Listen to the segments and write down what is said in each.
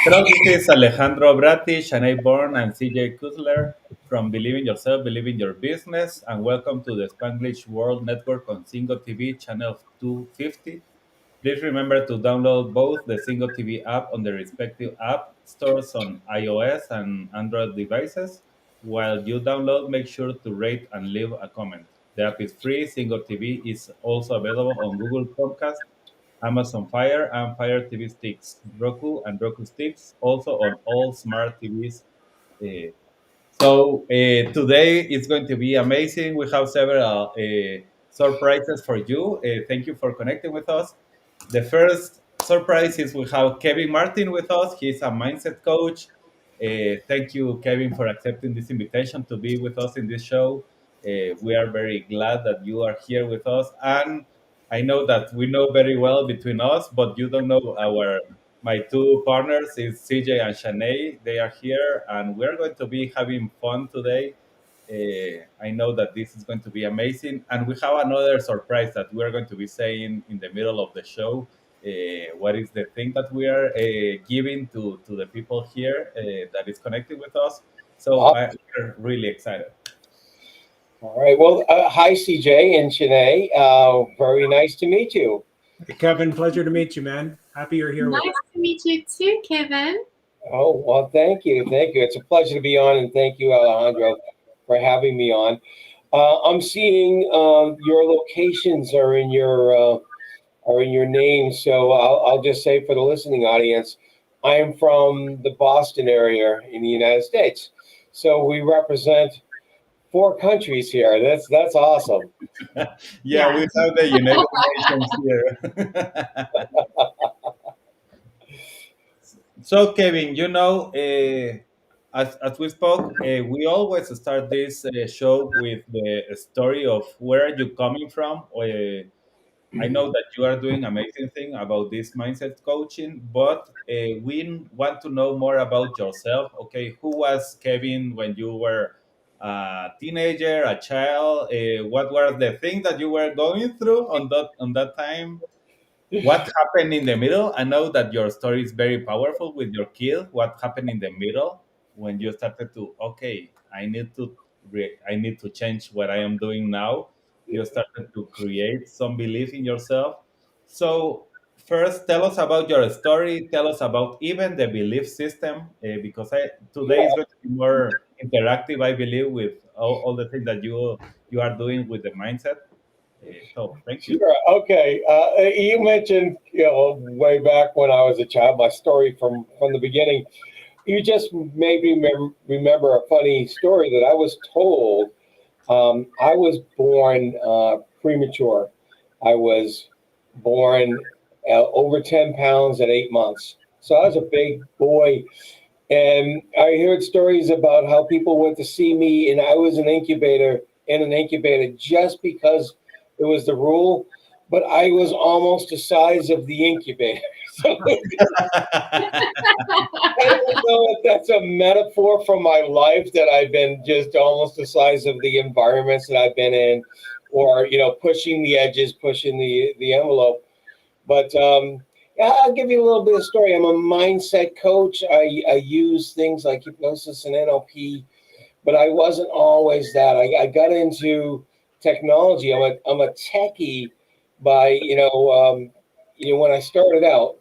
Hello, this is Alejandro Bratti, Shanei Born, and CJ Kuzler from Believe in Yourself, Believe in Your Business, and welcome to the Spanglish World Network on Singo TV, channel 250. Please remember to download both the Singo TV app on the respective app stores on iOS and Android devices. While you download, make sure to rate and leave a comment. The app is free. Singo TV is also available on Google Podcast, Amazon Fire, and Fire TV Sticks, Roku and Roku Sticks, also on all smart TVs. Today it's going to be amazing. We have several surprises for you. Thank you for connecting with us. The first surprise is we have Kevin Martin with us. He's a mindset coach. Thank you, Kevin, for accepting this invitation to be with us in this show. We are very glad that you are here with us. And I know that we know very well between us, but you don't know our my two partners is CJ and Shanei. They are here, and we're going to be having fun today. I know that this is going to be amazing, and we have another surprise that we're going to be saying in the middle of the show. What is the thing that we are giving to the people here that is connected with us? We're really excited. All right. Well, hi, CJ and Shanei. Very nice to meet you. Hey, Kevin, pleasure to meet you, man. Happy you're here with Nice to meet you too, Kevin. Oh, well, thank you. Thank you. It's a pleasure to be on, and thank you, Alejandro, for having me on. I'm seeing your locations are in your name, so I'll just say for the listening audience, I am from the Boston area in the United States. So we represent four countries here. That's awesome. Yeah, we Yeah. have the United Nations here. So, Kevin, as we spoke, we always start this show with the story of where are you coming from. I know that you are doing amazing thing about this mindset coaching, but we want to know more about yourself. Okay, who was Kevin when you were a teenager, a child? What were the things that you were going through on that time? What happened in the middle? I know that your story is very powerful with your kid. What happened in the middle when you started to, okay, I need to change what I am doing now. You started to create some belief in yourself. So first, tell us about your story. Tell us about even the belief system, because today is going to be more interactive, I believe, with all the things that you are doing with the mindset. So thank you. Sure. Okay. You mentioned, way back when I was a child, my story from the beginning. You just made me remember a funny story that I was told. I was born premature. I was born over 10 pounds at 8 months. So I was a big boy. And I heard stories about how people went to see me, and I was in an incubator just because it was the rule. But I was almost the size of the incubator. So I don't know if that's a metaphor for my life that I've been just almost the size of the environments that I've been in, or pushing the edges, pushing the envelope. But yeah, I'll give you a little bit of story. I'm a mindset coach. I use things like hypnosis and NLP, but I wasn't always that. I got into technology. I'm a techie by when I started out,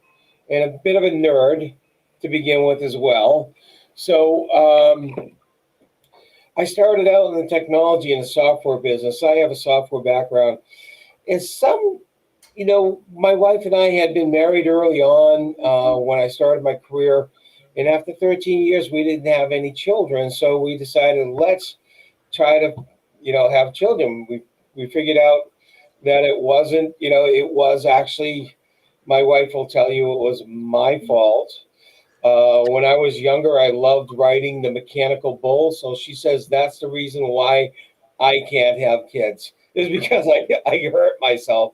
and a bit of a nerd to begin with as well. So I started out in the technology and the software business. I have a software background. And my wife and I had been married early on when I started my career. And after 13 years, we didn't have any children. So we decided, let's try to, have children. We figured out that it was actually, my wife will tell you it was my fault. When I was younger, I loved riding the mechanical bull. So she says that's the reason why I can't have kids, is because I hurt myself.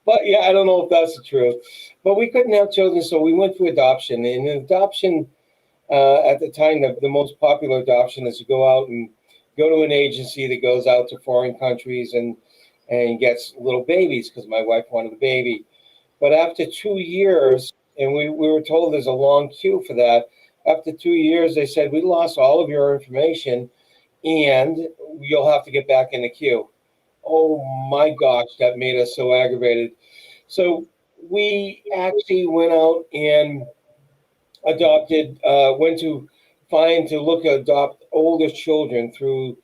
But yeah, I don't know if that's the truth. But we couldn't have children, so we went for adoption. And adoption, at the time, the most popular adoption is to go out and go to an agency that goes out to foreign countries and gets little babies, because my wife wanted a baby. But after 2 years, And we were told there's a long queue for that. After 2 years, they said, we lost all of your information and you'll have to get back in the queue. Oh my gosh, that made us so aggravated. So we actually went out and went to adopt older children through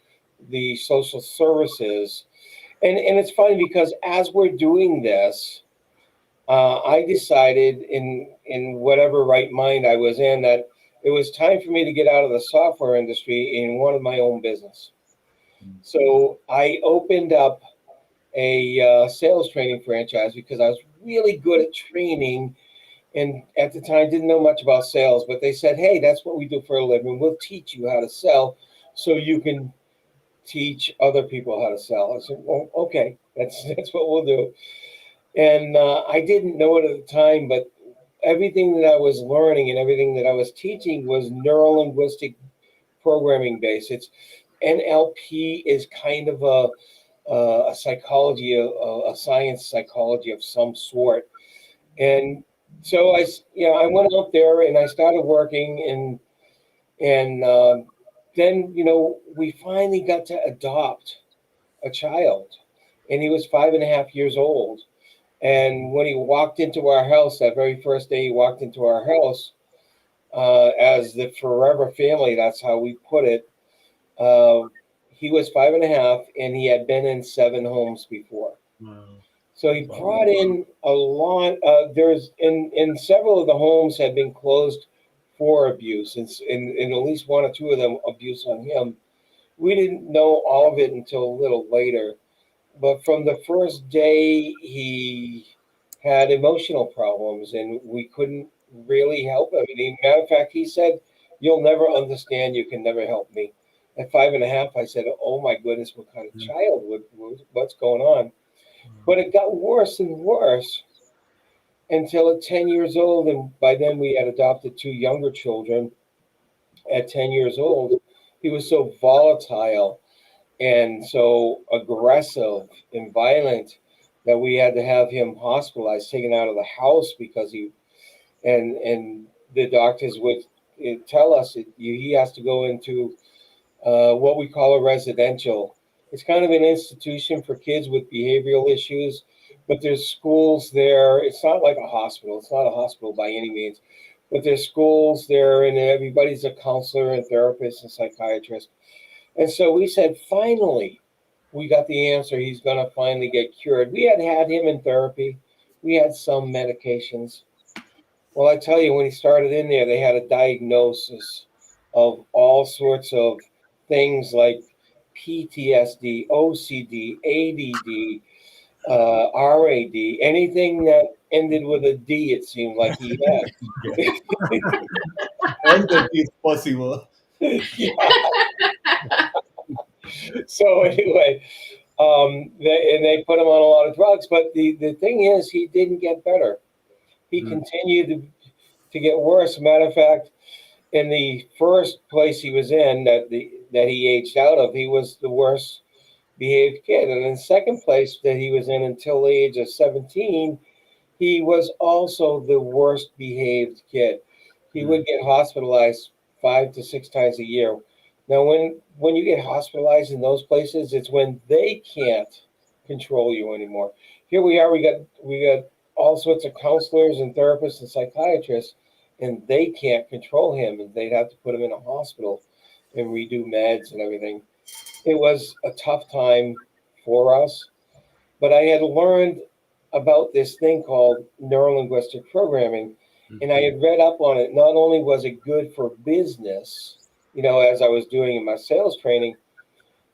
the social services. And it's funny because as we're doing this, I decided in whatever right mind I was in that it was time for me to get out of the software industry and wanted my own business. So I opened up a sales training franchise because I was really good at training, and at the time didn't know much about sales. But they said, "Hey, that's what we do for a living. We'll teach you how to sell, so you can teach other people how to sell." I said, "Well, okay, that's what we'll do." And I didn't know it at the time, but everything that I was learning and everything that I was teaching was neuro linguistic programming based. It's NLP is kind of a psychology, a science psychology of some sort. And so I went out there and I started working, and then we finally got to adopt a child, and he was 5.5 years old. And when he walked into our house, that very first day he walked into our house, as the forever family, that's how we put it. Uh, he was 5.5, and he had been in 7 homes before. Wow. So he brought in a lot. There's in several of the homes had been closed for abuse, and in at least 1 or 2 of them, abuse on him. We didn't know all of it until a little later. But from the first day, he had emotional problems, and we couldn't really help him. And matter of fact, he said, "You'll never understand. You can never help me." At 5.5, I said, "Oh my goodness, what kind of child? What's going on?" But it got worse and worse until at 10 years old, and by then we had adopted 2 younger children. At 10 years old, he was so volatile and so aggressive and violent that we had to have him hospitalized, taken out of the house because and the doctors would tell us he has to go into what we call a residential. It's kind of an institution for kids with behavioral issues, but there's schools there. It's not like a hospital. It's not a hospital by any means, but there's schools there, and everybody's a counselor and therapist and psychiatrist. And so we said, finally, we got the answer. He's going to finally get cured. We had him in therapy. We had some medications. Well, I tell you, when he started in there, they had a diagnosis of all sorts of things like PTSD, OCD, ADD, RAD, anything that ended with a D, it seemed like he had. All that is possible. Yeah. So anyway, they put him on a lot of drugs, but the thing is, he didn't get better. He continued to get worse. Matter of fact, in the first place he was in that he aged out of, he was the worst behaved kid. And in second place that he was in until the age of 17, he was also the worst behaved kid. He would get hospitalized 5 to 6 times a year. Now, when you get hospitalized in those places, it's when they can't control you anymore. Here we are. We got all sorts of counselors and therapists and psychiatrists, and they can't control him, and they'd have to put him in a hospital and redo meds and everything. It was a tough time for us, but I had learned about this thing called neurolinguistic programming, and I had read up on it. Not only was it good for business, as I was doing in my sales training,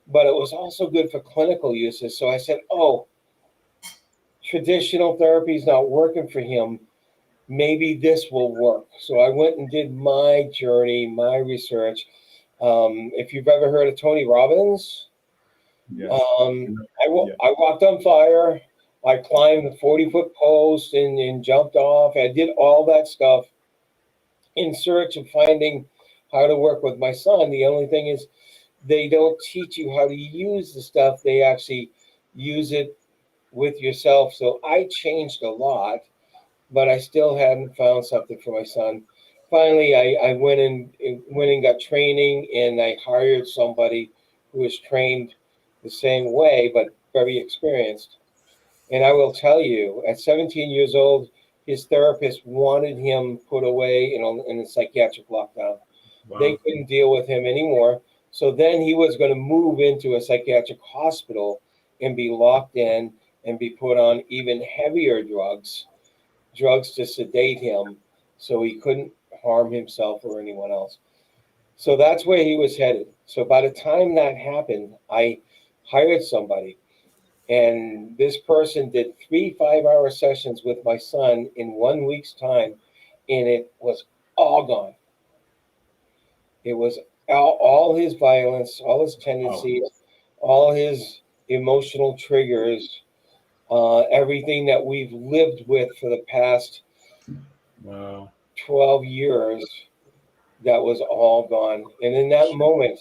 but it was also good for clinical uses. So I said, oh, traditional therapy is not working for him. Maybe this will work. So I went and did my journey, my research. If you've ever heard of Tony Robbins, Yes. I walked on fire. I climbed the 40-foot post and jumped off. I did all that stuff in search of finding how to work with my son. The only thing is, they don't teach you how to use the stuff. They actually use it with yourself. So I changed a lot. but I still hadn't found something for my son. Finally, I went and got training, and I hired somebody who was trained the same way, but very experienced. And I will tell you, at 17 years old, his therapist wanted him put away in a psychiatric lockdown. They Wow. couldn't deal with him anymore. So then he was going to move into a psychiatric hospital and be locked in and be put on even heavier drugs to sedate him so he couldn't harm himself or anyone else. So that's where he was headed. So by the time that happened, I hired somebody, and this person did 3 5-hour sessions with my son in 1 week's time, and it was all gone. It was all his violence, all his Wow. tendencies, all his emotional triggers, everything that we've lived with for the past Wow. 12 years, that was all gone. And in that moment,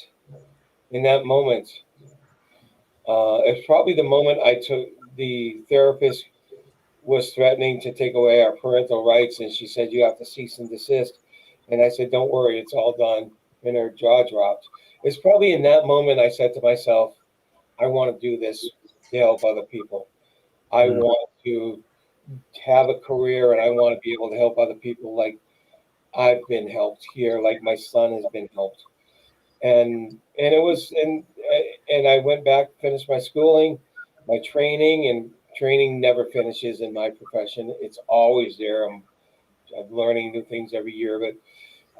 it's probably the moment I took the therapist was threatening to take away our parental rights, and she said, "You have to cease and desist." And I said, "Don't worry, it's all done." And her jaw dropped. It's probably in that moment I said to myself, I want to do this to help other people. I Mm. want to have a career, and I want to be able to help other people like I've been helped here, like my son has been helped. And it was and I went back, finished my schooling, my training, and training never finishes in my profession. It's always there. I'm learning new things every year, but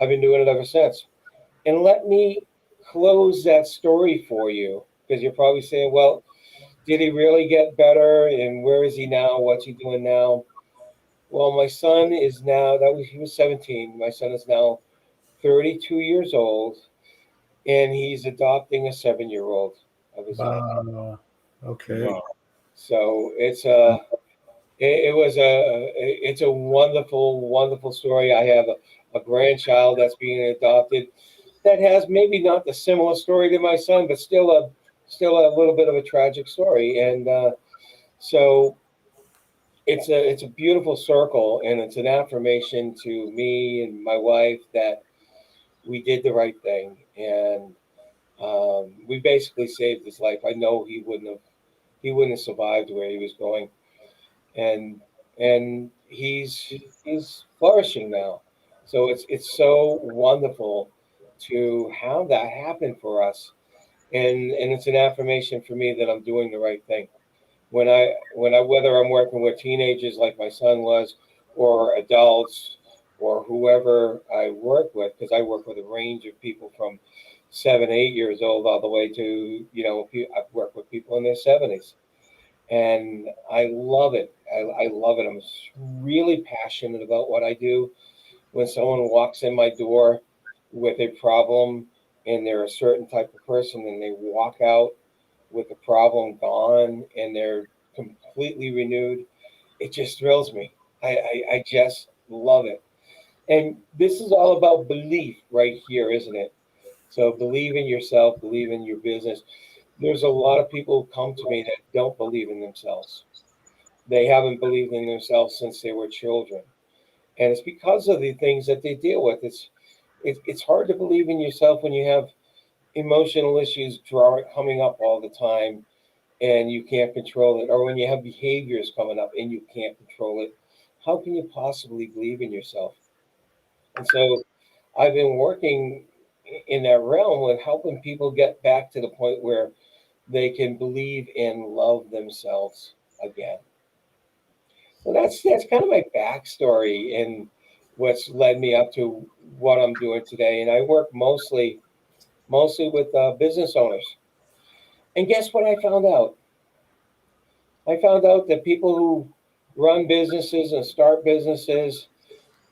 I've been doing it ever since. And let me close that story for you, because you're probably saying, well, did he really get better? And where is he now? What's he doing now? Well, my son is now, he was 17. My son is now 32 years old, and he's adopting a 7-year old of his own. Wow. Okay. Wow. So it's a wonderful, wonderful story. I have a grandchild that's being adopted that has maybe not the similar story to my son, but still a little bit of a tragic story. And so it's a beautiful circle, and it's an affirmation to me and my wife that we did the right thing, and we basically saved his life. I know he wouldn't have survived where he was going, and he's flourishing now. So it's so wonderful to have that happen for us, and it's an affirmation for me that I'm doing the right thing. When I whether I'm working with teenagers like my son was, or adults, or whoever I work with, because I work with a range of people from 7 8 years old all the way to I've worked with people in their 70s, and I love it. I love it. I'm really passionate about what I do. When someone walks in my door with a problem, and they're a certain type of person, and they walk out with the problem gone, and they're completely renewed, it just thrills me. I just love it. And this is all about belief right here, isn't it? So believe in yourself, believe in your business. There's a lot of people who come to me that don't believe in themselves. They haven't believed in themselves since they were children. And it's because of the things that they deal with. It's hard to believe in yourself when you have emotional issues coming up all the time, and you can't control it, or when you have behaviors coming up and you can't control it. How can you possibly believe in yourself? And so I've been working in that realm with helping people get back to the point where they can believe and love themselves again. So that's kind of my backstory and what's led me up to what I'm doing today. And I work mostly with business owners. And guess what I found out? I found out that people who run businesses and start businesses,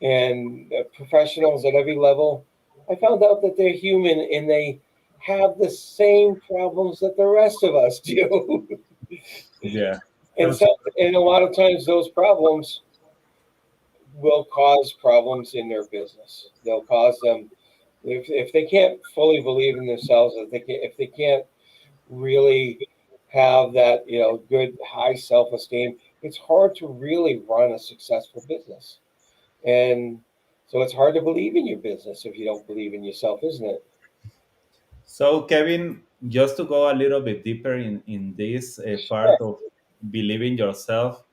and professionals at every level, I found out that they're human, and they have the same problems that the rest of us do. Yeah. and Sounds so, and a lot of times those problems will cause problems in their business. They'll cause them, if they can't fully believe in themselves, if they can't really have that good high self-esteem, it's hard to really run a successful business. And so it's hard to believe in your business if you don't believe in yourself, isn't it? So, Kevin, just to go a little bit deeper in this part of believing yourself,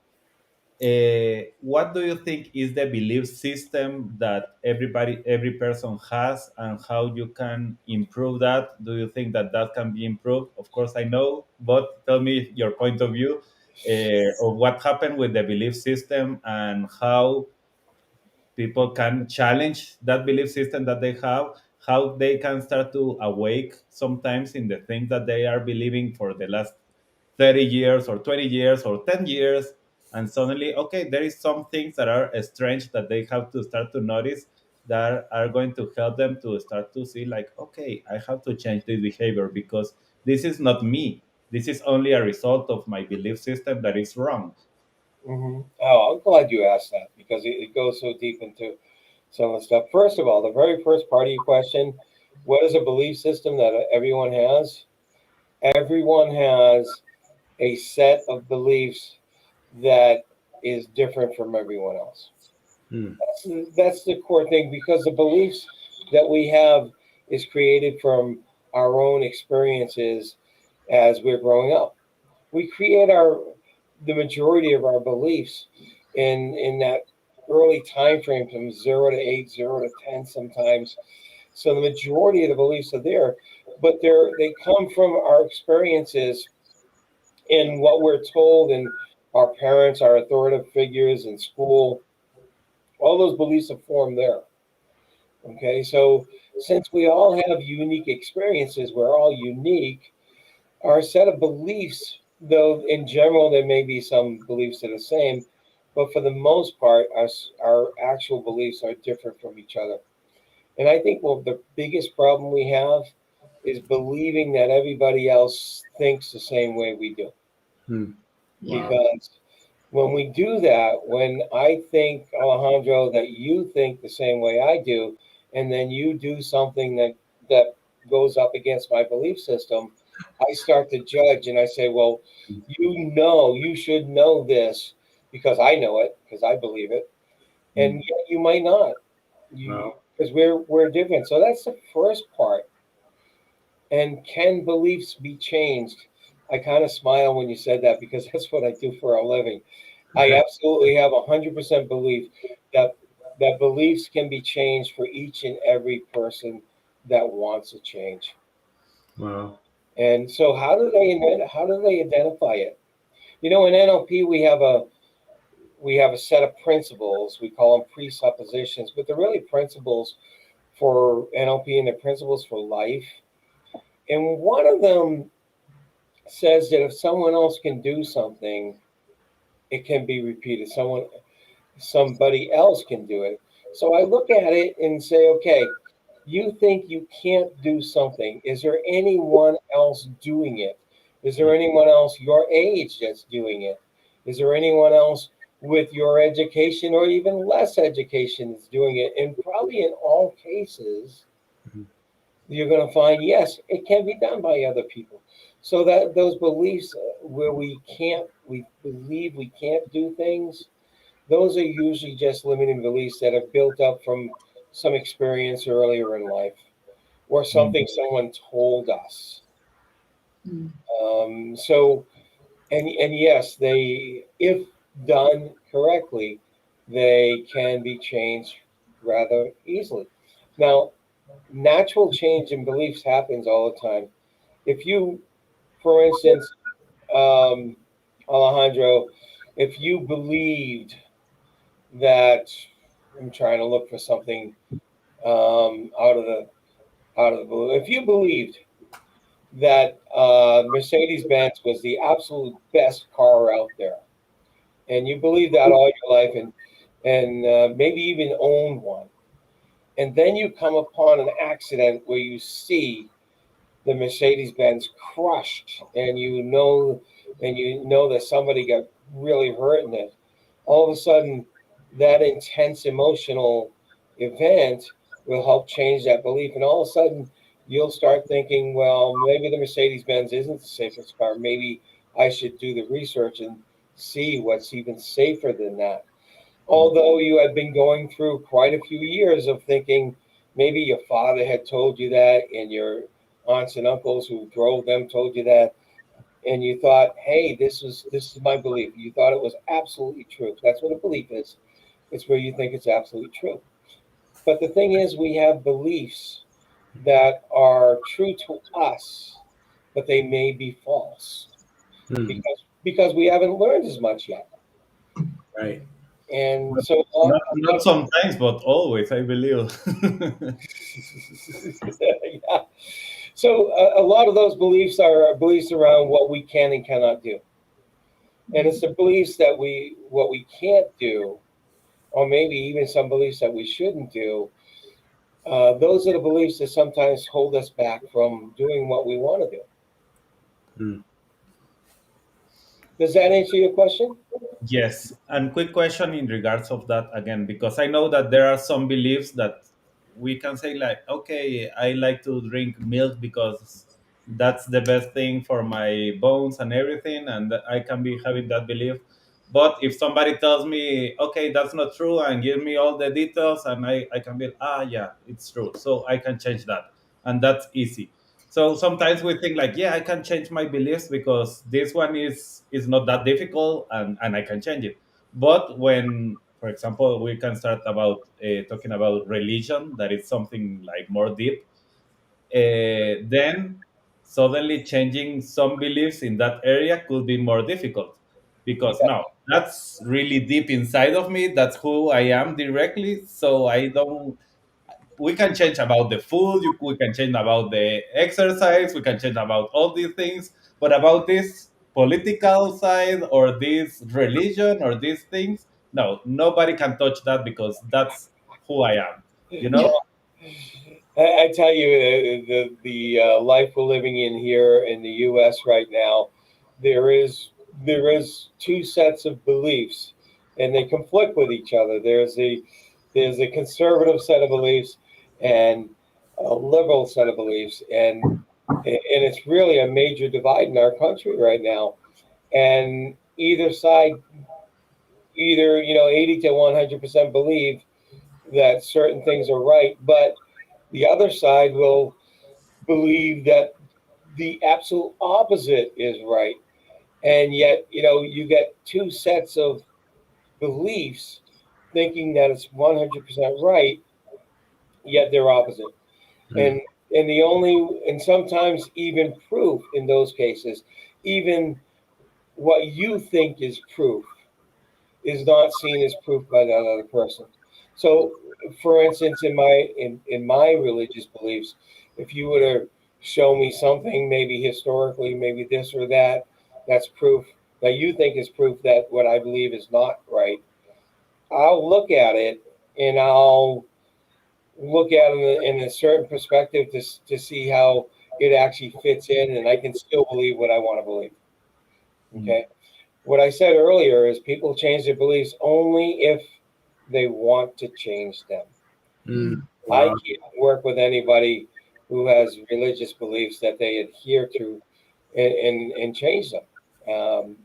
what do you think is the belief system that every person has, and how you can improve that? Do you think that that can be improved? Of course, I know, but tell me your point of view of what happened with the belief system and how people can challenge that belief system that they have, how they can start to awake sometimes in the things that they are believing for the last 30 years or 20 years or 10 years. And suddenly, okay, there is some things that are strange that they have to start to notice, that are going to help them to start to see, like, okay, I have to change this behavior because this is not me. This is only a result of my belief system that is wrong. Oh, I'm glad you asked that because it goes so deep into some of the stuff. First of all, the very first part of your question, what is a belief system that everyone has? Everyone has a set of beliefs that is different from everyone else. Hmm. That's the core thing because the beliefs that we have is created from our own experiences as we're growing up. We create our the majority of our beliefs in that early time frame from 0 to 8, 0 to 10 sometimes. So the majority of the beliefs are there, but they come from our experiences in what we're told and our parents, our authoritative figures in school. All those beliefs are formed there. Okay, so since we all have unique experiences, we're all unique. Our set of beliefs, though in general there may be some beliefs that are the same, but for the most part, our actual beliefs are different from each other. And I think well, the biggest problem we have is believing that everybody else thinks the same way we do. Hmm. Wow. Because when we do that, when I think, Alejandro, that you think the same way I do, and then you do something that goes up against my belief system, I start to judge and I say, well, you should know this because I know it, because I believe it, and Mm. yet you might not. You Wow. because we're different. So that's the first part. And can beliefs be changed? I kind of smile when you said that because that's what I do for a living. I absolutely have 100% belief that beliefs can be changed for each and every person that wants a change. Wow. And so, how do they identify it? You know, in NLP we have a set of principles. We call them presuppositions, but they're really principles for NLP and they're principles for life. And one of them says that if someone else can do something, it can be repeated. Somebody else can do it. So I look at it and say, okay, you think you can't do something. Is there anyone else doing it? Is there anyone else your age that's doing it? Is there anyone else with your education or even less education that's doing it? And probably in all cases, Mhm. you're going to find yes, it can be done by other people. So that those beliefs where we believe we can't do things, those are usually just limiting beliefs that are built up from some experience earlier in life or Mm. something someone told us. Mm. So, and yes, they, if done correctly, they can be changed rather easily. Now, natural change in beliefs happens all the time. If you, for instance, um, Alejandro, if you believed that I'm trying to look for something out of the blue. If you believed that Mercedes Benz was the absolute best car out there, and you believed that all your life, and maybe even owned one, and then you come upon an accident where you see the Mercedes Benz crushed, and you know that somebody got really hurt in it. All of a sudden, that intense emotional event will help change that belief, and all of a sudden, you'll start thinking, well, maybe the Mercedes Benz isn't the safest car. Maybe I should do the research and see what's even safer than that. Although you had been going through quite a few years of thinking maybe your father had told you that, and your aunts and uncles who drove them told you that, and you thought, hey, this is my belief. You thought it was absolutely true. That's what a belief is. It's where you think it's absolutely true. But the thing is, we have beliefs that are true to us, but they may be false Mm. because we haven't learned as much yet. Right. And so, Not sometimes, but always, I believe. yeah. So a lot of those beliefs are beliefs around what we can and cannot do, and it's the beliefs that what we can't do, or maybe even some beliefs that we shouldn't do. Those are the beliefs that sometimes hold us back from doing what we want to do. Mm. Does that answer your question? Yes, and quick question in regards of that again, because I know that there are some beliefs that we can say like, okay, I like to drink milk because that's the best thing for my bones and everything, and that I can be having that belief. But if somebody tells me, okay, that's not true, and give me all the details, and I can be, yeah, it's true, so I can change that, and that's easy. So sometimes we think like, yeah, I can change my beliefs because this one is not that difficult, and I can change it. But when, for example, we can start about talking about religion, that is something like more deep, then suddenly changing some beliefs in that area could be more difficult, because Yeah. now that's really deep inside of me. That's who I am directly. So I don't we can change about the food, we can change about the exercise, we can change about all these things, but about this political side or this religion or these things, no, nobody can touch that because that's who I am, you Yeah. know? I tell you, the life we're living in here in the U.S. right now, there is there is two sets of beliefs, and they conflict with each other. There's a conservative set of beliefs and a liberal set of beliefs, and it's really a major divide in our country right now. And either side, either 80 to 100% believe that certain things are right, but the other side will believe that the absolute opposite is right. And yet, you get two sets of beliefs thinking that it's 100% right, yet they're opposite. Mm. And and sometimes even proof in those cases, even what you think is proof is not seen as proof by that other person. So, for instance, in my religious beliefs, if you were to show me something, maybe historically, maybe this or that, that's proof that you think is proof that what I believe is not right. I'll look at it, and I'll look at it in a certain perspective to see how it actually fits in, and I can still believe what I want to believe. Mm. Okay. What I said earlier is people change their beliefs only if they want to change them. Mm. I Wow. can't work with anybody who has religious beliefs that they adhere to and change them.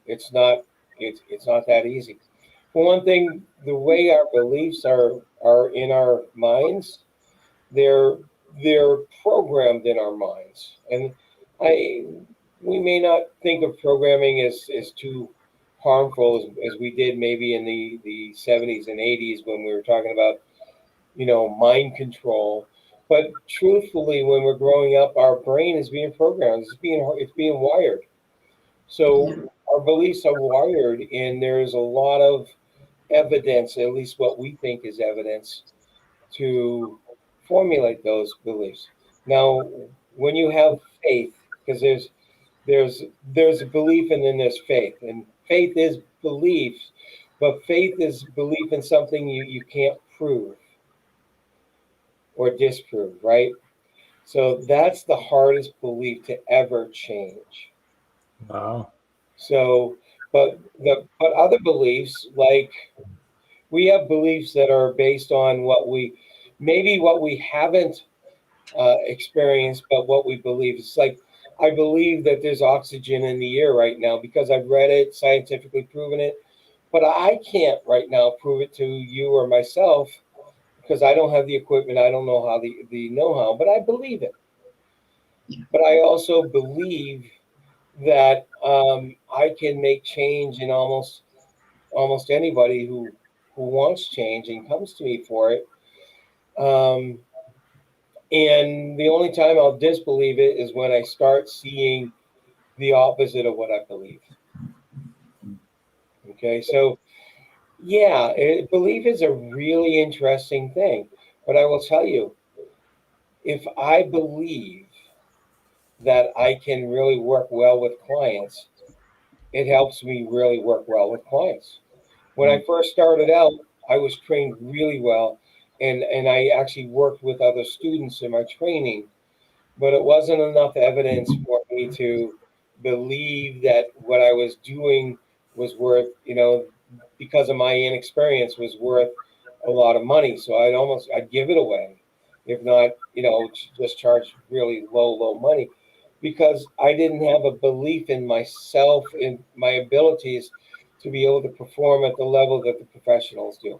It's not that easy. For one thing, the way our beliefs are in our minds, they're they're programmed in our minds, and I we may not think of programming as too harmful as we did maybe in the 70s and 80s when we were talking about mind control. But truthfully, when we're growing up, our brain is being programmed. It's being wired. So our beliefs are wired, and there's a lot of evidence, at least what we think is evidence, to formulate those beliefs. Now, when you have faith, because there's a belief and then there's faith, and faith is belief, but faith is belief in something you can't prove or disprove, right? So that's the hardest belief to ever change. Wow. So, but other beliefs, like we have beliefs that are based on what we haven't experienced, but what we believe. It's like I believe that there's oxygen in the air right now because I've read it, scientifically proven it. But I can't right now prove it to you or myself because I don't have the equipment. I don't know how the know-how, but I believe it. But I also believe that I can make change in almost anybody who wants change and comes to me for it. Um, and the only time I'll disbelieve it is when I start seeing the opposite of what I believe. Okay, so yeah, belief is a really interesting thing. But I will tell you, if I believe that I can really work well with clients, it helps me really work well with clients. When I first started out, I was trained really well, and I actually worked with other students in my training, but it wasn't enough evidence for me to believe that what I was doing was worth, because of my inexperience, was worth a lot of money. So I'd give it away, if not, just charge really low money, because I didn't have a belief in myself, in my abilities to be able to perform at the level that the professionals do.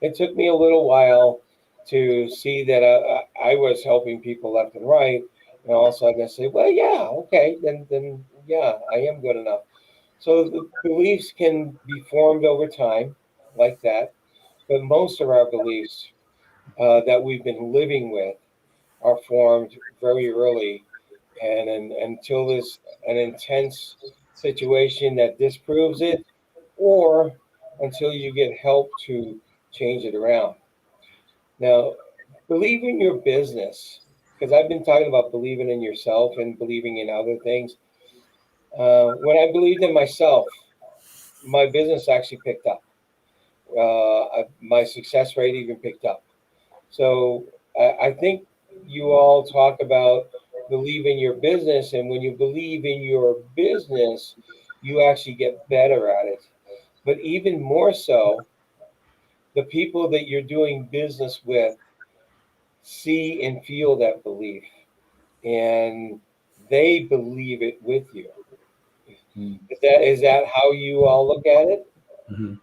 It took me a little while to see that I was helping people left and right, and all of a sudden I say, well, yeah, okay, then yeah, I am good enough. So the beliefs can be formed over time, like that, but most of our beliefs that we've been living with are formed very early, and until there's an intense situation that disproves it, or until you get help to change it around. Now, believe in your business, because I've been talking about believing in yourself and believing in other things. When I believed in myself, my business actually picked up. My success rate even picked up. So I think you all talk about believe in your business, and when you believe in your business, you actually get better at it. But even more so, the people that you're doing business with see and feel that belief, and they believe it with you. Mm. Is that how you all look at it? Mhm.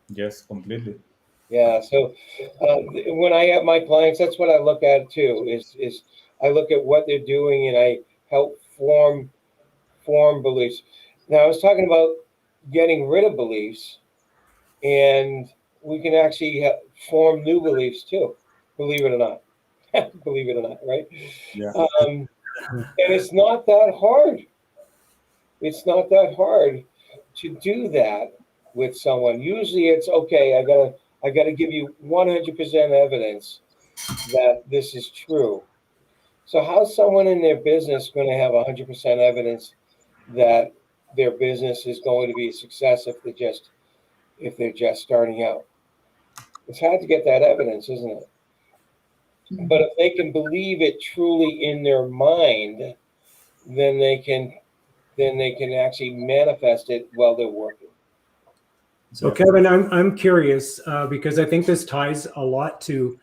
Yes, completely. Yeah. So when I have my clients, that's what I look at too. Is I look at what they're doing and I help form beliefs. Now I was talking about getting rid of beliefs, and we can actually form new beliefs too. Believe it or not. Believe it or not, right? Yeah. And it's not that hard. It's not that hard to do that with someone. Usually it's okay, I gotta give you 100% evidence that this is true. So how's someone in their business going to have 100% evidence that their business is going to be a success if they're just starting out? It's hard to get that evidence, isn't it? But if they can believe it truly in their mind, then they can actually manifest it while they're working. So, Yeah. Kevin, I'm curious because I think this ties a lot to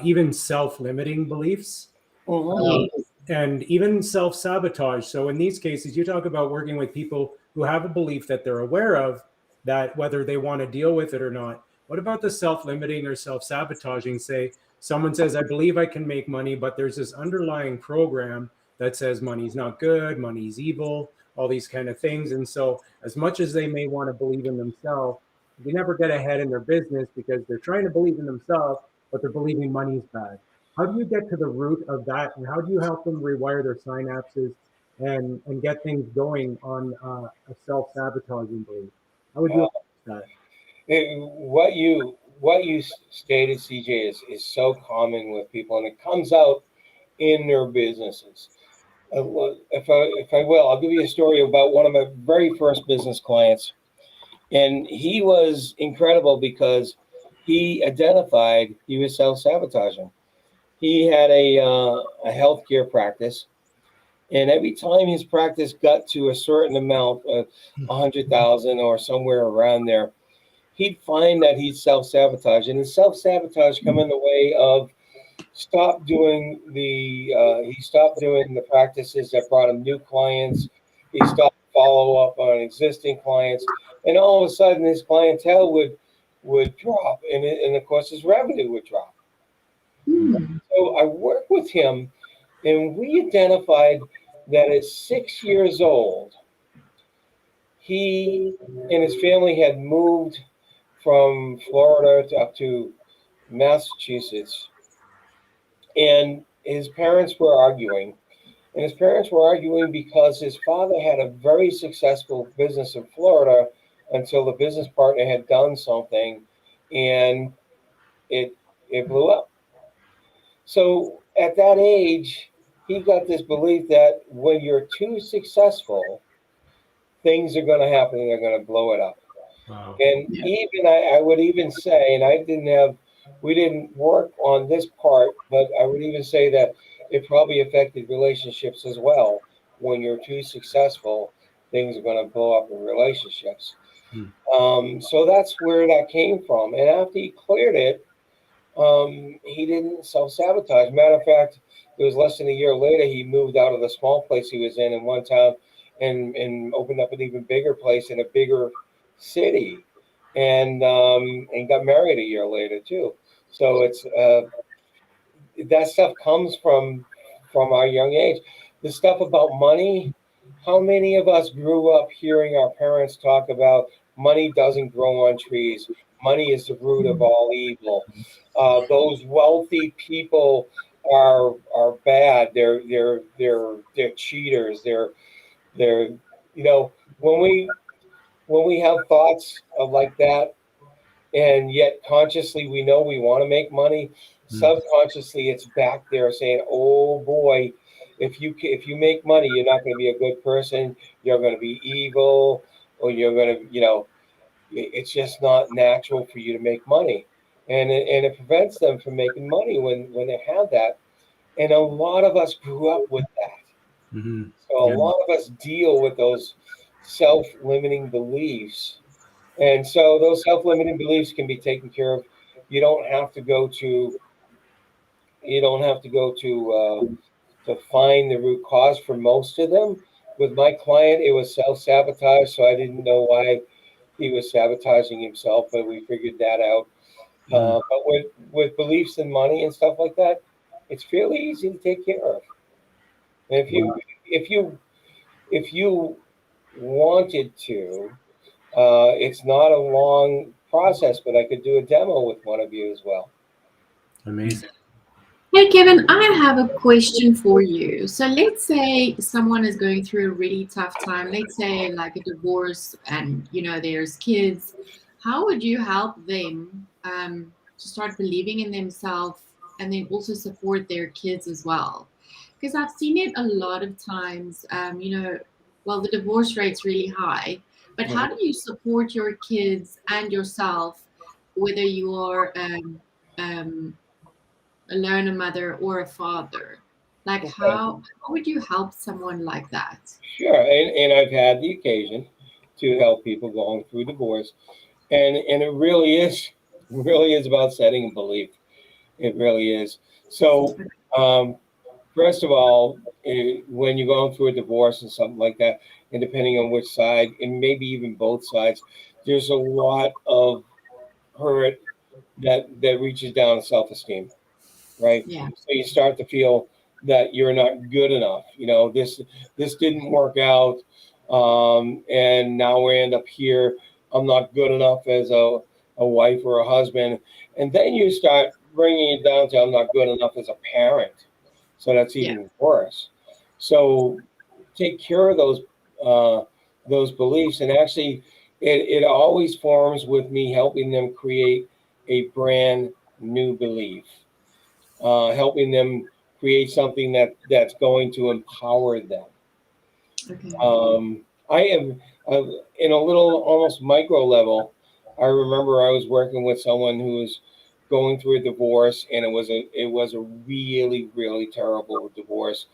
even self-limiting beliefs Mm-hmm. um, and even self-sabotage. So, in these cases, you talk about working with people who have a belief that they're aware of, that whether they want to deal with it or not. What about the self-limiting or self-sabotaging? Say someone says, "I believe I can make money," but there's this underlying program that says money's not good, money's evil, all these kind of things. And so, as much as they may want to believe in themselves, they never get ahead in their business because they're trying to believe in themselves, but they're believing money's bad. How do you get to the root of that, and how do you help them rewire their synapses and get things going on a self-sabotaging belief? How would you Uh, approach that? what you stated, CJ, is so common with people, and it comes out in their businesses. If I will, I'll give you a story about one of my very first business clients, and he was incredible because he identified he was self-sabotaging. He had a healthcare practice, and every time his practice got to a certain amount, 100,000 or somewhere around there, he'd find that he'd self-sabotage, and his self-sabotage come in the way of stopped doing the practices that brought him new clients. He stopped follow up on existing clients, and all of a sudden his clientele would drop, and of course his revenue would drop. Hmm. So I worked with him, and we identified that at 6 years old, he and his family had moved from Florida up to Massachusetts, and his parents were arguing. And his parents were arguing because his father had a very successful business in Florida until the business partner had done something, and it it blew up. So at that age, he got this belief that when you're too successful, things are going to happen and they're going to blow it up. Wow. And Yeah. even I would even say, and we didn't work on this part, but I would even say that it probably affected relationships as well. When you're too successful, things are going to blow up in relationships. Hmm. So that's where that came from. And after he cleared it, he didn't self sabotage. Matter of fact, it was less than a year later he moved out of the small place he was in one town and opened up an even bigger place in a bigger city, and got married a year later too. So it's that stuff comes from our young age. The stuff about money. How many of us grew up hearing our parents talk about money doesn't grow on trees? Money is the root of all evil. Those wealthy people are bad. They're cheaters. They're when we have thoughts of like that, and yet consciously we know we want to make money. Hmm. Subconsciously, it's back there saying, "Oh boy, if you make money, you're not going to be a good person. You're going to be evil, or you're going to it's just not natural for you to make money." And it prevents them from making money when they have that. And a lot of us grew up with that. Hmm. So a Yeah. lot of us deal with those self-limiting beliefs. And so those self-limiting beliefs can be taken care of. You don't have to go to you don't have to go to find the root cause for most of them. With my client, it was self-sabotage, so I didn't know why he was sabotaging himself, but we figured that out. Hmm. But with beliefs in money and stuff like that, it's fairly easy to take care of. And if you if you wanted to, it's not a long process, but I could do a demo with one of you as well. Amazing. Hey, Kevin, I have a question for you. So let's say someone is going through a really tough time. Let's say like a divorce and, there's kids. How would you help them to start believing in themselves and then also support their kids as well? Because I've seen it a lot of times, well, the divorce rate's really high, but how do you support your kids and yourself, whether you are um, learn a mother or a father? Like Okay. how would you help someone like that? Sure, and I've had the occasion to help people going through divorce, and it really is about setting a belief. It really is. So, um, first of all, when you're going through a divorce and something like that, and depending on which side, and maybe even both sides, there's a lot of hurt that reaches down to self-esteem, right? Yeah. So you start to feel that you're not good enough. This didn't work out, and now we end up here. I'm not good enough as a wife or a husband, and then you start bringing it down to I'm not good enough as a parent. So that's Yeah. even worse. So take care of those beliefs, and actually, it always forms with me helping them create a brand new belief, helping them create something that's going to empower them. Okay. I am in a little almost micro level. I remember I was working with someone who was going through a divorce, and it was a really really terrible divorce,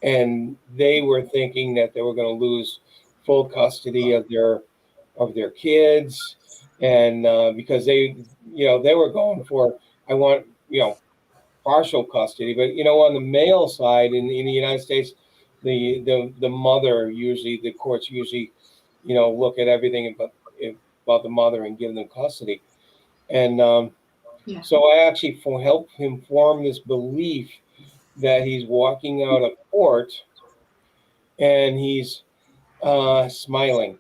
and they were thinking that they were going to lose full custody of their kids, and because they were going for I want partial custody. But on the male side in the United States, the mother usually, the courts usually, look at everything about the mother and give them custody. And Yeah. so I actually helped him form this belief that he's walking out of court and he's smiling,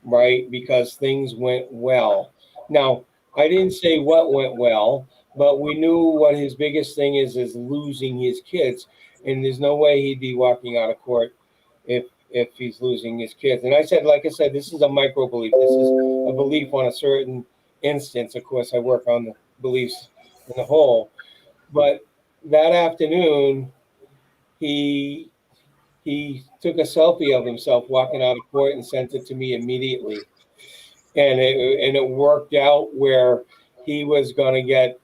right? Because things went well. Now, I didn't say what went well, but we knew what his biggest thing is losing his kids, and there's no way he'd be walking out of court if he's losing his kids. And I said, like I said, this is a micro belief. This is a belief on a certain instance. Of course, I work on the beliefs in the whole. But that afternoon, he he took a selfie of himself walking out of court and sent it to me immediately. And it worked out where he was going to get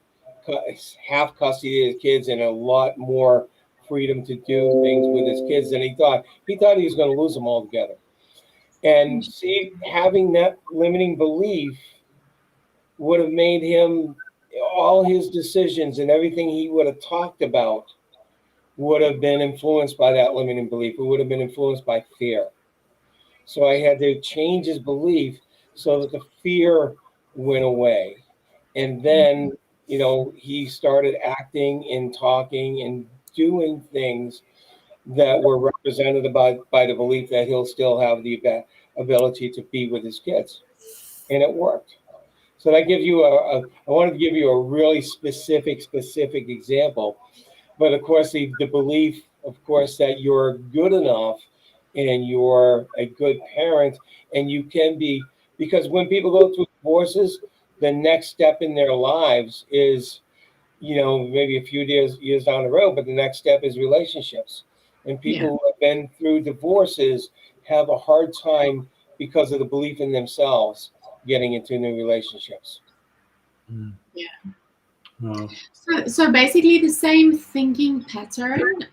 half custody of his kids and a lot more freedom to do things with his kids than he thought. He thought he was going to lose them altogether. And see, having that limiting belief would have made him, all his decisions and everything he would have talked about would have been influenced by that limiting belief. It would have been influenced by fear. So I had to change his belief so that the fear went away. And then, he started acting and talking and doing things that were represented by the belief that he'll still have the ability to be with his kids. And it worked. So that gives you I wanted to give you a really specific example. But of course, the belief, of course, that you're good enough and you're a good parent and you can be, because when people go through divorces, the next step in their lives is, maybe a few years down the road, but the next step is relationships. And Yeah. people who have been through divorces have a hard time because of the belief in themselves getting into new relationships. Yeah. Wow. So basically, the same thinking pattern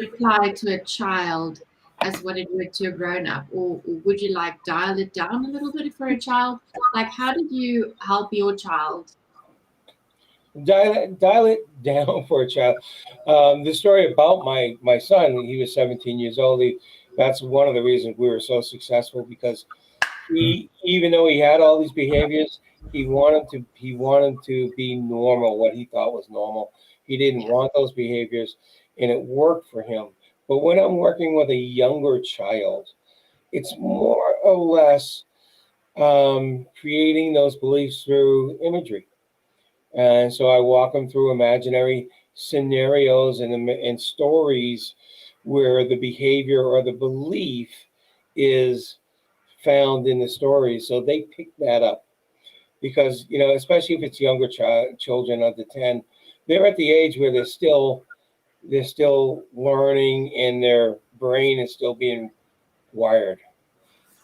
apply to a child as what it would to a grown up, or would you like dial it down a little bit for a child? Like, how did you help your child? Dial it down for a child. The story about my son, he was 17 years old. That's one of the reasons we were so successful, because he, even though he had all these behaviors, he wanted to be normal, what he thought was normal. He didn't Yeah. want those behaviors, and it worked for him. But when I'm working with a younger child, it's more or less creating those beliefs through imagery. And so I walk them through imaginary scenarios and stories where the behavior or the belief is found in the story. So they pick that up because, especially if it's younger children under 10, they're at the age where they're still learning and their brain is still being wired.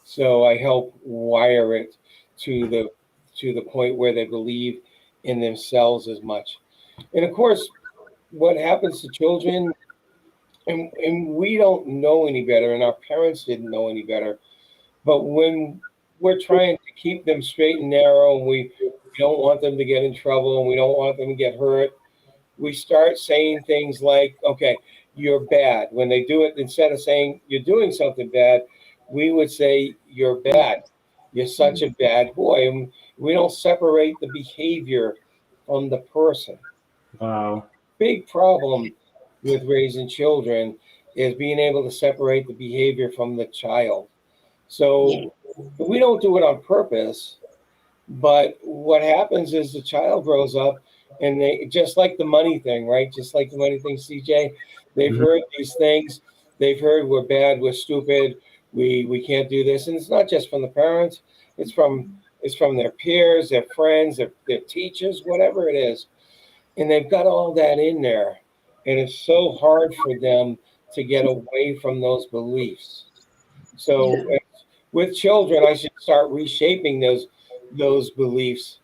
So I help wire it to the point where they believe in themselves as much. And of course, what happens to children, and we don't know any better, and our parents didn't know any better. But when we're trying to keep them straight and narrow, and we don't want them to get in trouble, and we don't want them to get hurt, we start saying things like, okay, you're bad. When they do it, instead of saying you're doing something bad, we would say you're bad. You're such a bad boy. And we don't separate the behavior from the person. Wow. Big problem with raising children is being able to separate the behavior from the child. Yeah. So we don't do it on purpose, but what happens is the child grows up and they, just like the money thing, right? Just like the money thing, CJ, they've Mhm. heard these things. They've heard we're bad, we're stupid, we can't do this. And it's not just from the parents, it's from their peers, their friends, their teachers, whatever it is. And they've got all that in there. And it's so hard for them to get away from those beliefs. Yeah. So with children, I should start reshaping those beliefs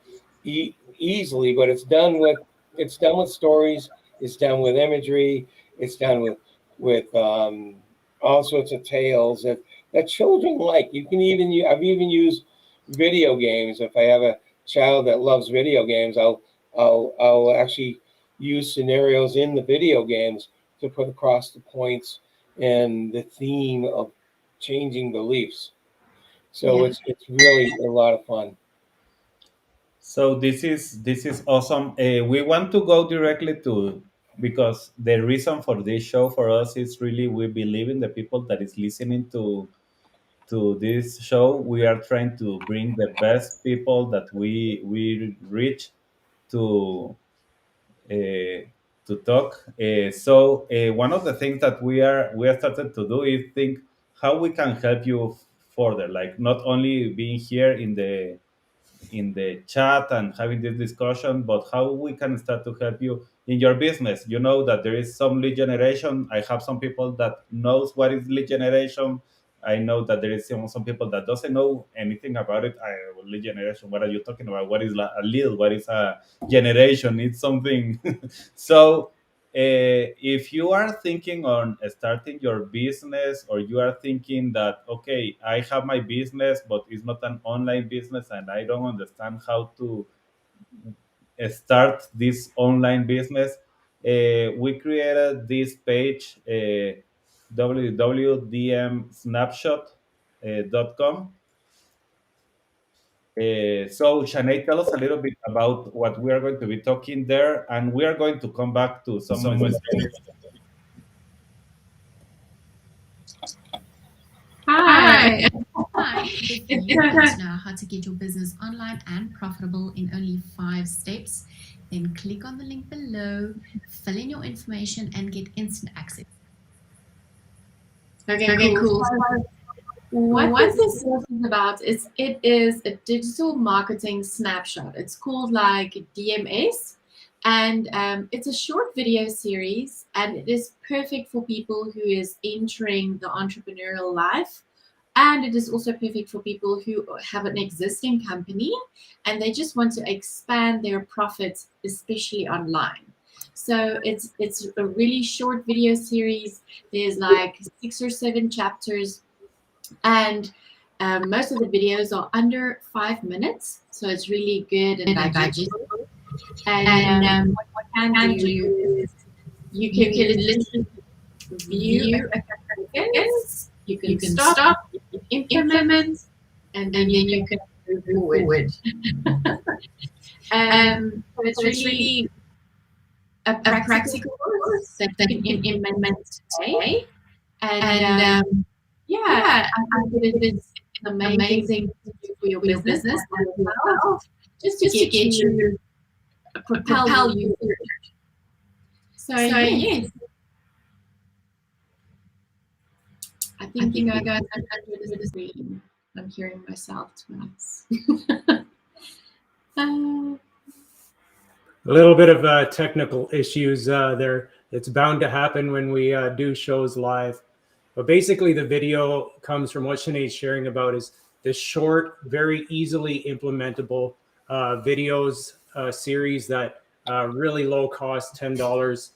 easily. But it's done with stories. It's done with imagery. It's done with all sorts of tales that children like. You can even I've even used video games. If I have a child that loves video games, I'll actually use scenarios in the video games to put across the points and the theme of changing beliefs. So Yeah. it's really a lot of fun. So this is awesome. We want to go directly to, because the reason for this show for us is really we believe in the people that is listening to this show. We are trying to bring the best people that we reach to uh, to talk. So one of the things that we are started to do is think how we can help you further. Like not only being here in the chat and having this discussion, but how we can start to help you in your business. You know that there is some lead generation. I have some people that knows what is lead generation. I know that there is some people that doesn't know anything about it. Lead generation, what are you talking about? What is a lead? What is a generation? It's something. So if you are thinking on starting your business, or you are thinking that okay, I have my business but it's not an online business and I don't understand how to start this online business, we created this page, www.dmsnapshot.com. So, Shanei, tell us a little bit about what we are going to be talking there, and we are going to come back to some specific. Hi. Hi. If It's you want to know how to get your business online and profitable in only 5 steps, then click on the link below, fill in your information, and get instant access. Okay, cool. So what this course is about is it is a digital marketing snapshot. It's called like DMS, and it's a short video series, and it is perfect for people who is entering the entrepreneurial life. And it is also perfect for people who have an existing company and they just want to expand their profits, especially online. So it's a really short video series. There's like 6 or 7 chapters, and most of the videos are under 5 minutes. So it's really good and digestible. And what you can do is you can literally view a couple of seconds, you can stop, you can implement, and then you can move forward. So it's really a practical course that you can implement today. And yeah, I think it is amazing to do for your business as well, just to get you, propel you forward. So yes, I think you guys are under the screen. I'm hearing myself twice. A little bit of technical issues there. It's bound to happen when we do shows live. But basically, the video comes from what Sinead's sharing about is this short, very easily implementable videos series that really low cost, $10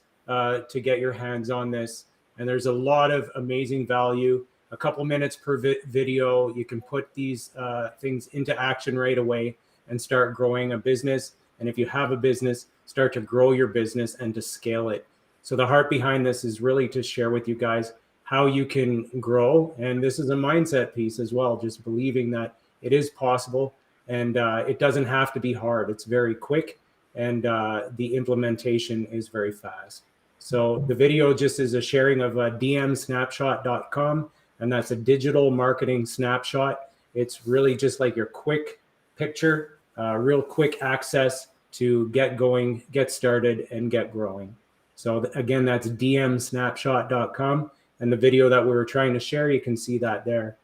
to get your hands on this. And there's a lot of amazing value. A couple minutes per video, you can put these things into action right away and start growing a business. And if you have a business, start to grow your business and to scale it. So the heart behind this is really to share with you guys how you can grow. And this is a mindset piece as well, just believing that it is possible and it doesn't have to be hard. It's very quick and the implementation is very fast. So the video just is a sharing of dmsnapshot.com, and that's a digital marketing snapshot. It's really just like your quick picture, real quick access to get going, get started, and get growing. So again, that's dmsnapshot.com. And the video that we were trying to share, you can see that there.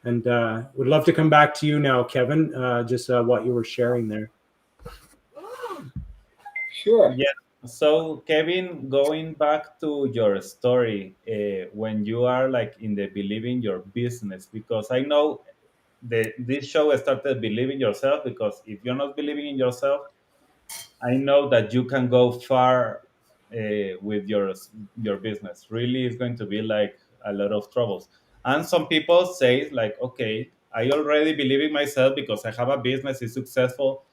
And would love to come back to you now, Kevin, just what you were sharing there. Sure. Yeah. So, Kevin, going back to your story, when you are like in the believing your business, because I know this show started believing yourself, because if you're not believing in yourself, I know that you can go far with your business. Really, it's going to be like a lot of troubles. And some people say like, okay, I already believe in myself because I have a business, it's successful.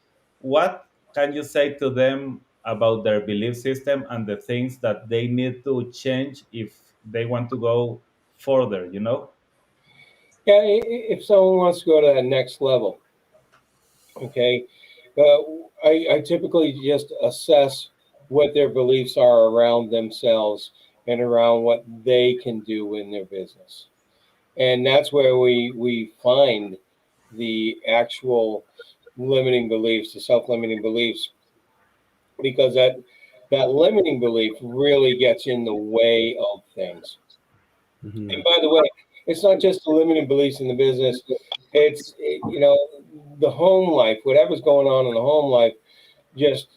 What can you say to them about their belief system and the things that they need to change if they want to go further, you know? Yeah, if someone wants to go to that next level, okay, uh, I typically just assess what their beliefs are around themselves and around what they can do in their business. And that's where we find the actual limiting beliefs, the self-limiting beliefs, because that limiting belief really gets in the way of things. And Mhm. by the way, it's not just the limiting beliefs in the business. The home life, whatever's going on in the home life, just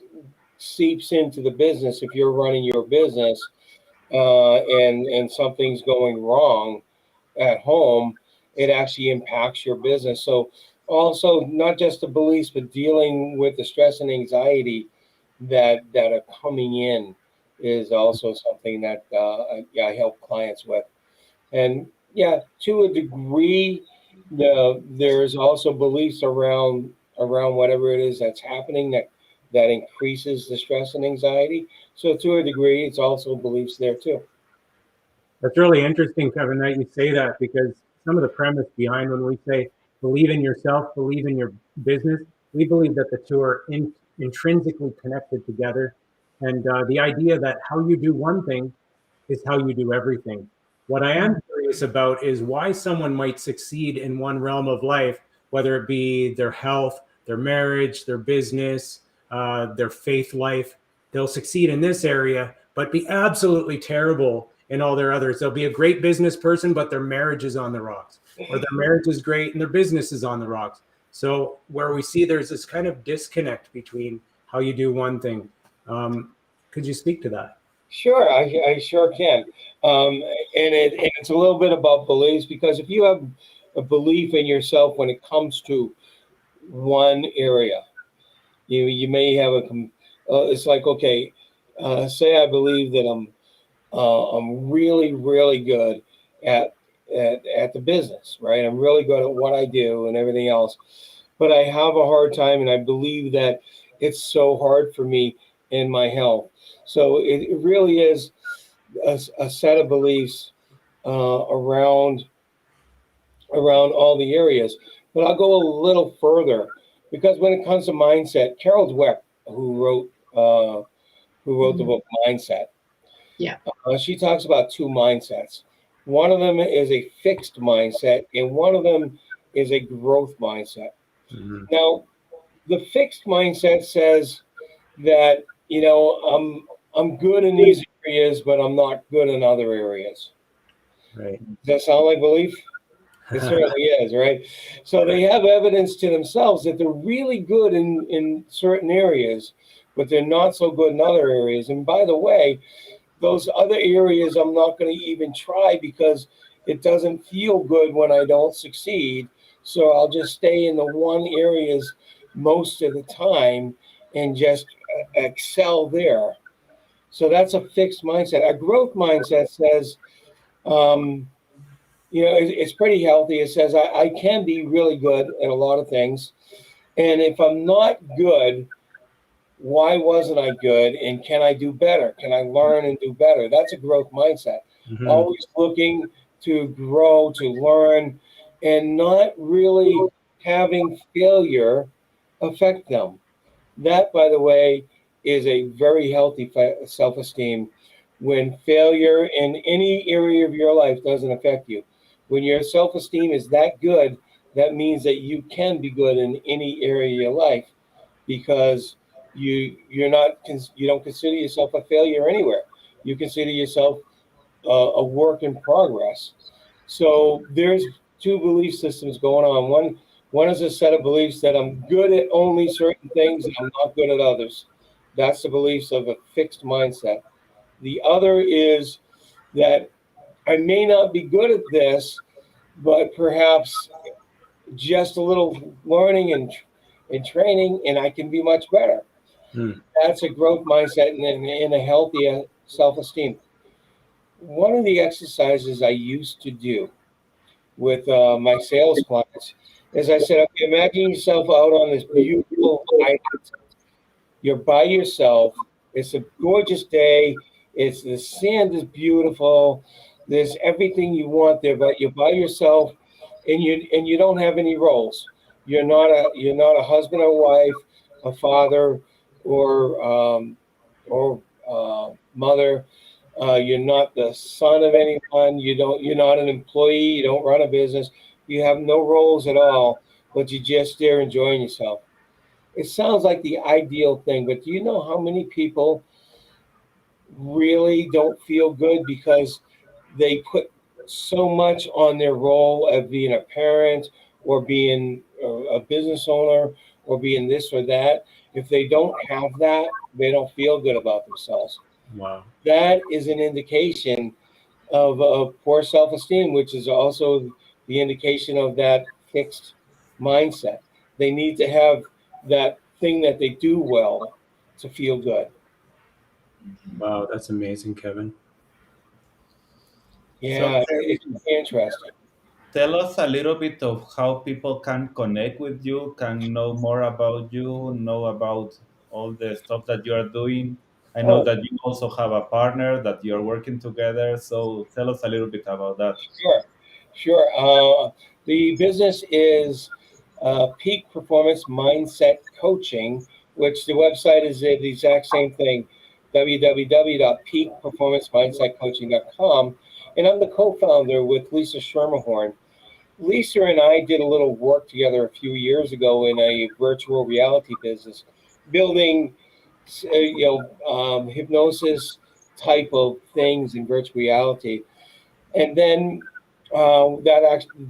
seeps into the business. If you're running your business and something's going wrong at home, it actually impacts your business. So also not just the beliefs, but dealing with the stress and anxiety that are coming in is also something that I help clients with. And yeah, to a degree, there's also beliefs around whatever it is that's happening that increases the stress and anxiety. So to a degree, it's also beliefs there too. That's really interesting, Kevin, that you say that, because some of the premise behind when we say believe in yourself, believe in your business, we believe that the two are intrinsically connected together. And the idea that how you do one thing is how you do everything. What I am curious about is why someone might succeed in one realm of life, whether it be their health, their marriage, their business, their faith life. They'll succeed in this area, but be absolutely terrible in all their others. They'll be a great business person, but their marriage is on the rocks, or their marriage is great and their business is on the rocks. So where we see there's this kind of disconnect between how you do one thing. Could you speak to that? Sure, I sure can. And it's a little bit about beliefs because if you have a belief in yourself when it comes to one area, you may have it's like, okay, say I believe that I'm really really good at, at the business, right? I'm really good at what I do and everything else, but I have a hard time, and I believe that it's so hard for me in my health. So it really is a set of beliefs around all the areas. But I'll go a little further because when it comes to mindset, Carol Dweck, who wrote the Mhm. book Mindset, Yeah. she talks about two mindsets. One of them is a fixed mindset, and one of them is a growth mindset. Mhm. Now, the fixed mindset says that I'm good in these areas, but I'm not good in other areas. Right. Does that sound like belief? It certainly is, right? So they have evidence to themselves that they're really good in certain areas, but they're not so good in other areas. And by the way, those other areas I'm not going to even try because it doesn't feel good when I don't succeed. So I'll just stay in the one areas most of the time and just excel there. So that's a fixed mindset. A growth mindset says, um, it's pretty healthy. It says I can be really good at a lot of things. And if I'm not good, why wasn't I good? And can I do better? Can I learn and do better? That's a growth mindset. Mhm. Always looking to grow, to learn, and not really having failure affect them. That, by the way, is a very healthy self esteem when failure in any area of your life doesn't affect you. When your self esteem is that good, that means that you can be good in any area of your life because you don't consider yourself a failure anywhere. You consider yourself a work in progress. So there's two belief systems going on. One is a set of beliefs that I'm good at only certain things and I'm not good at others. That's the beliefs of a fixed mindset. The other is that I may not be good at this, but perhaps just a little learning and training, and I can be much better. Mm. That's a growth mindset and a healthy self-esteem. One of the exercises I used to do with my sales clients is I said, okay, imagine yourself out on this beautiful island. You're by yourself. It's a gorgeous day. It's the sand is beautiful. There's everything you want there, but you're by yourself, and you don't have any roles. You're not a husband or wife, a father, or mother. You're not the son of anyone. You're not an employee. You don't run a business. You have no roles at all, but you're just there enjoying yourself. It sounds like the ideal thing, but do you know how many people really don't feel good because they put so much on their role of being a parent or being a business owner or being this or that? If they don't have that, they don't feel good about themselves. Wow. That is an indication of poor self-esteem, which is also the indication of that fixed mindset. They need to have that thing that they do well to feel good. Wow, that's amazing, Kevin. So, Yeah, it's Kevin, interesting. tell us a little bit of how people can connect with you, can know more about you, know about all the stuff that you are doing. I know Oh, that you also have a partner that you're working together. So tell us a little bit about that. sure, sure. The business is Peak Performance Mindset Coaching, which the website is the exact same thing, www.peakperformancemindsetcoaching.com. And I'm the co-founder with Lisa Schermerhorn. Lisa and I did a little work together a few years ago in a virtual reality business, building, hypnosis type of things in virtual reality. And then that actually,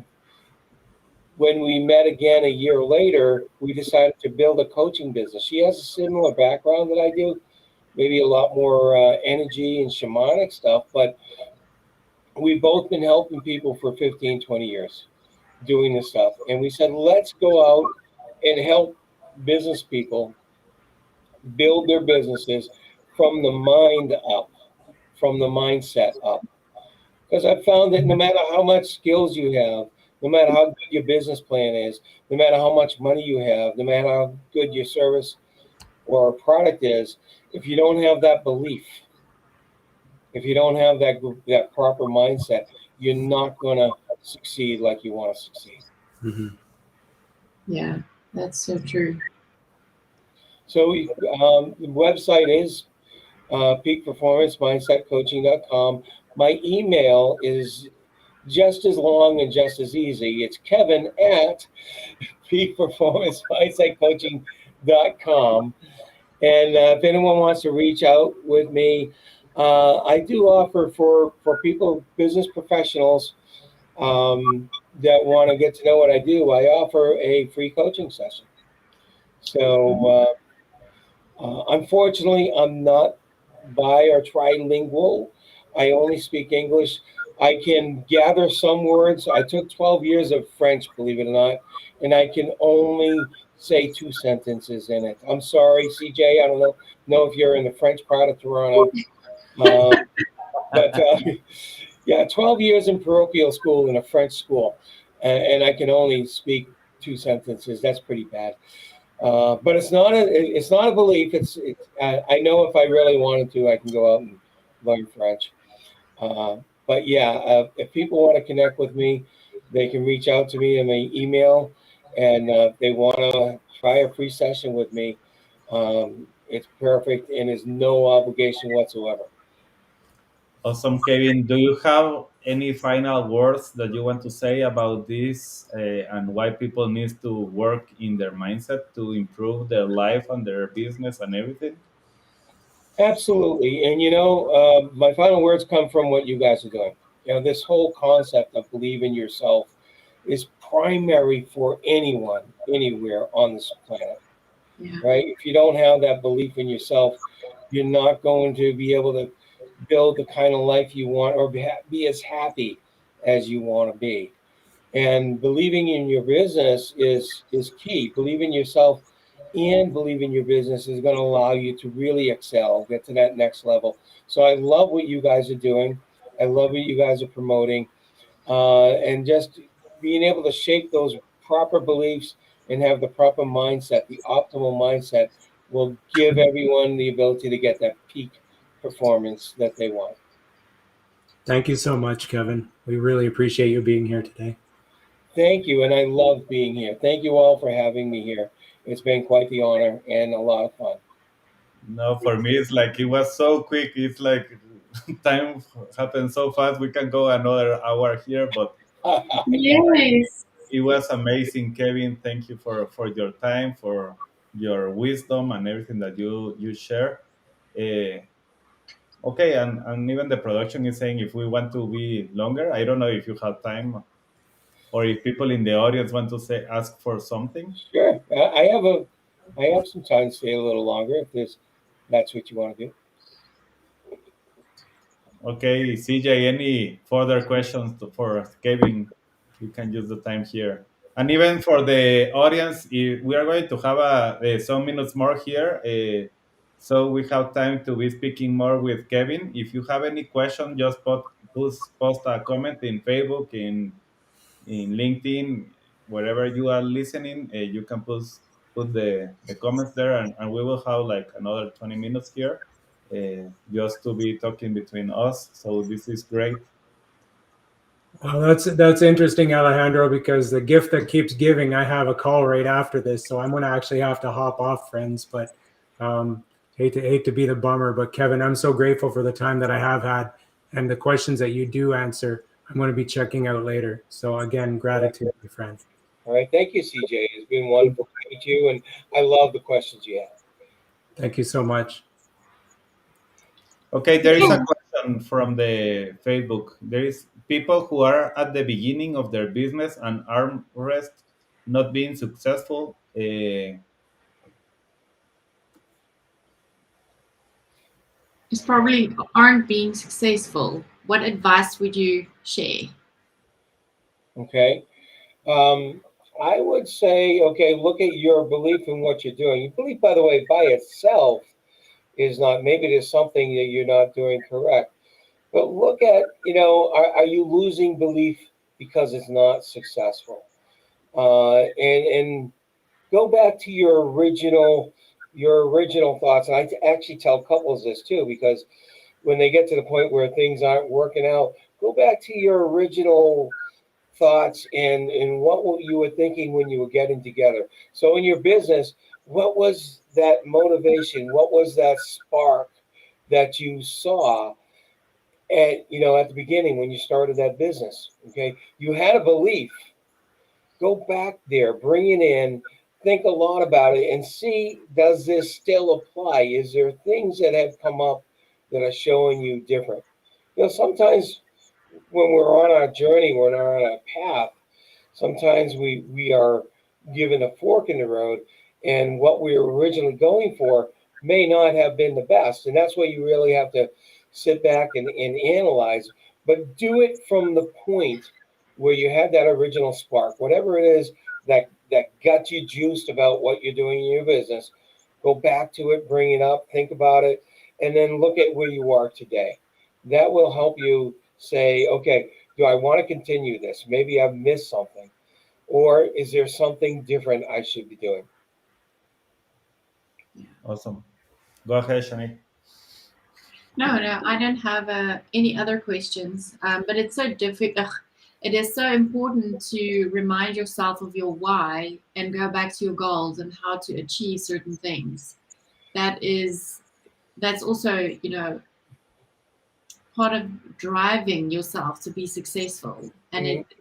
when we met again a year later, we decided to build a coaching business. She has a similar background that I do, maybe a lot more energy and shamanic stuff, but we've both been helping people for 15, 20 years doing this stuff. And we said, let's go out and help business people build their businesses from the mind up, from the mindset up. Because I've found that no matter how much skills you have, no matter how good your business plan is, no matter how much money you have, no matter how good your service or product is, if you don't have that belief, if you don't have that proper mindset, you're not going to succeed like you want to succeed. Hmm. Yeah, that's so true. So the website is peakperformancemindsetcoaching.com. My email is just as long and just as easy. It's Kevin at peakperformancemindsetcoaching.com. And if anyone wants to reach out with me, I do offer for people, business professionals that want to get to know what I do, I offer a free coaching session. So unfortunately, I'm not bi or trilingual. I only speak English. I can gather some words. I took 12 years of French, believe it or not, and I can only say two sentences in it. I'm sorry, CJ. I don't know if you're in the French part of Toronto, uh, but yeah, 12 years in parochial school in a French school, and I can only speak two sentences. That's pretty bad. But it's not a belief. I know if I really wanted to, I can go out and learn French. But yeah, if people want to connect with me, they can reach out to me in my email, and if they want to try a free session with me, it's perfect and there's no obligation whatsoever. Awesome, Kevin. Do you have any final words that you want to say about this and why people need to work in their mindset to improve their life and their business and everything? Absolutely. And my final words come from what you guys are doing. This whole concept of believe in yourself is primary for anyone, anywhere on this planet, Yeah. right? If you don't have that belief in yourself, you're not going to be able to build the kind of life you want or be as happy as you want to be. And believing in your business is key. Believe in yourself and believe in your business is going to allow you to really excel, get to that next level. So I love what you guys are doing. I love what you guys are promoting, and just being able to shape those proper beliefs and have the proper mindset, the optimal mindset will give everyone the ability to get that peak performance that they want. Thank you so much, Kevin. We really appreciate you being here today. Thank you, and I love being here. Thank you all for having me here. It's been quite the honor and a lot of fun. No, for me, it's like it was so quick. It's like time happened so fast. We can go another hour here, but Yes. it was amazing, Kevin. Thank you for your time, for your wisdom, and everything that you share. Uh, okay, and even the production is saying if we want to be longer. I don't know if you have time or if people in the audience want to say ask for something. Sure, I have some time to stay a little longer if that's what you want to do. Okay, CJ, any further questions for Kevin? You can use the time here. And even for the audience, we are going to have some minutes more here. So we have time to be speaking more with Kevin. If you have any question, just post a comment in Facebook, in LinkedIn, wherever you are listening. You can put the comments there, and we will have like another 20 minutes here just to be talking between us. So this is great. Well, that's interesting, Alejandro, because the gift that keeps giving. I have a call right after this, so I'm going to actually have to hop off, friends. But um, hate to be the bummer. But Kevin, I'm so grateful for the time that I have had and the questions that you do answer. I'm going to be checking out later. So again, gratitude, my friend. All right, thank you, CJ. It's been wonderful to meet you, and I love the questions you have. Thank you so much. Okay, there is a Okay. question from the Facebook. There is people who are at the beginning of their business and arm rest not being successful. Just probably aren't being successful. What advice would you share? Okay. Um, I would say, okay, look at your belief in what you're doing. Your belief, by the way, by itself is not, maybe there's something that you're not doing correct. But look at, are you losing belief because it's not successful? And go back to your original thoughts. And actually tell couples this too, because when they get to the point where things aren't working out, go back to your original thoughts and what you were thinking when you were getting together. So in your business, what was that motivation? What was that spark that you saw at the beginning when you started that business? Okay, you had a belief. Go back there, bring it in, think a lot about it, and see, does this still apply? Is there things that have come up that are showing you different? Sometimes when we're on our journey, when we're on a path, sometimes we are given a fork in the road, and what we were originally going for may not have been the best. And that's where you really have to sit back and analyze, but do it from the point where you had that original spark, whatever it is that got you juiced about what you're doing in your business. Go back to it, bring it up, think about it, and then look at where you are today. That will help you say, okay, do I want to continue this? Maybe I've missed something. Or is there something different I should be doing? Awesome. Go ahead, Shani. No, I don't have any other questions. But it's so difficult. It is so important to remind yourself of your why and go back to your goals and how to achieve certain things. That is, that's also, part of driving yourself to be successful, and Mm, it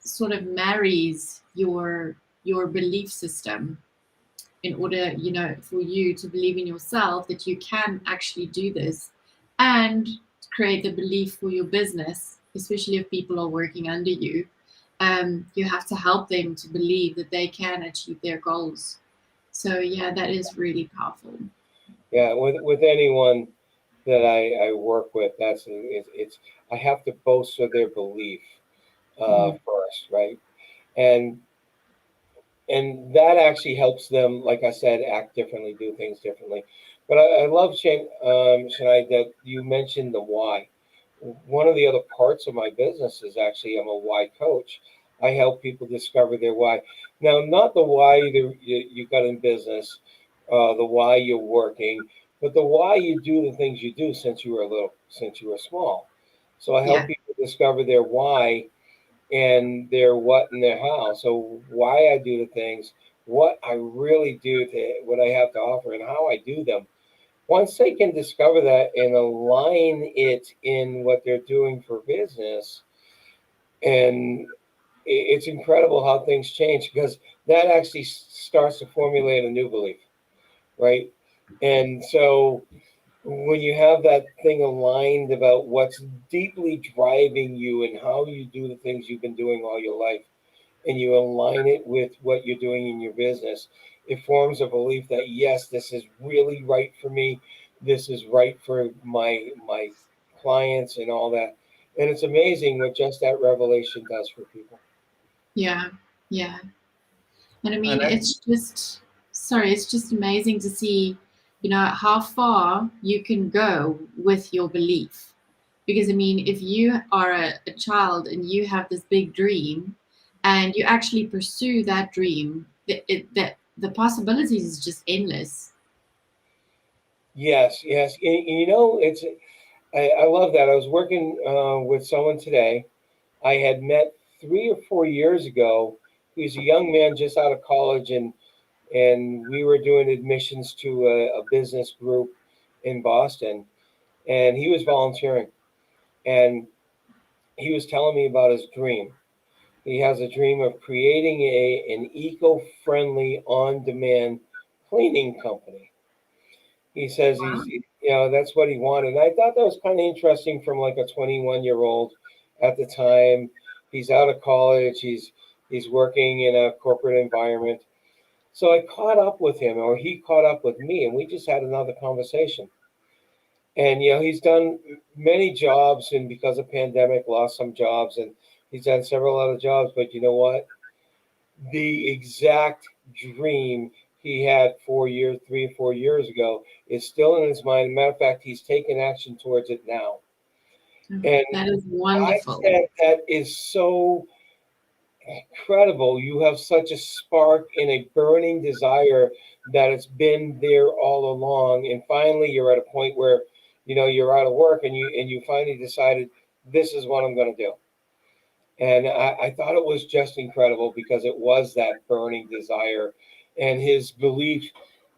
sort of marries your belief system in order, for you to believe in yourself that you can actually do this and create the belief for your business, especially if people are working under you. You have to help them to believe that they can achieve their goals. So yeah, that is really powerful. yeah, with anyone that I work with, it's I have to bolster their belief Mm. first, right? And and that actually helps them, like I said, act differently, do things differently. But I love Shania, that you mentioned the why. One of the other parts of my business is actually I'm a why coach. I help people discover their why. Now, not the why you got in business, the why you're working, but the why you do the things you do since you were little, since you were small. So I help Yeah. people discover their why and their what and their how. So why I do the things, what I really do, to what I have to offer, and how I do them. Once they can discover that and align it in what they're doing for business, and it's incredible how things change because that actually starts to formulate a new belief, right? And so when you have that thing aligned about what's deeply driving you and how you do the things you've been doing all your life, and you align it with what you're doing in your business, it forms a belief that yes, this is really right for me. This is right for my clients and all that. And it's amazing what just that revelation does for people. Yeah. Yeah. And I And mean, I it's just amazing to see, how far you can go with your belief. Because I mean, if you are a child and you have this big dream and you actually pursue that dream, the possibilities is just endless. Yes, yes. And it's I love that. I was working with someone today I had met 3 or 4 years ago. He was a young man just out of college, and we were doing admissions to a business group in Boston, and he was volunteering, and he was telling me about his dream. He has a dream of creating an eco-friendly, on-demand cleaning company. He says Wow. that's what he wanted. And I thought that was kind of interesting from like a 21-year-old at the time. He's out of college. He's working in a corporate environment. So I caught up with him, or he caught up with me, and we just had another conversation. And he's done many jobs, and because of pandemic, lost some jobs, and he's done several other jobs. But you know what? The exact dream he had 4 years, 3 or 4 years ago, is still in his mind. Matter of fact, he's taken action towards it now. And That is I wonderful. said, that is so incredible. You have such a spark and a burning desire that it's been there all along. And finally, you're at a point where, you're out of work, and you finally decided, this is what I'm going to do. And I thought it was just incredible because it was that burning desire, and his belief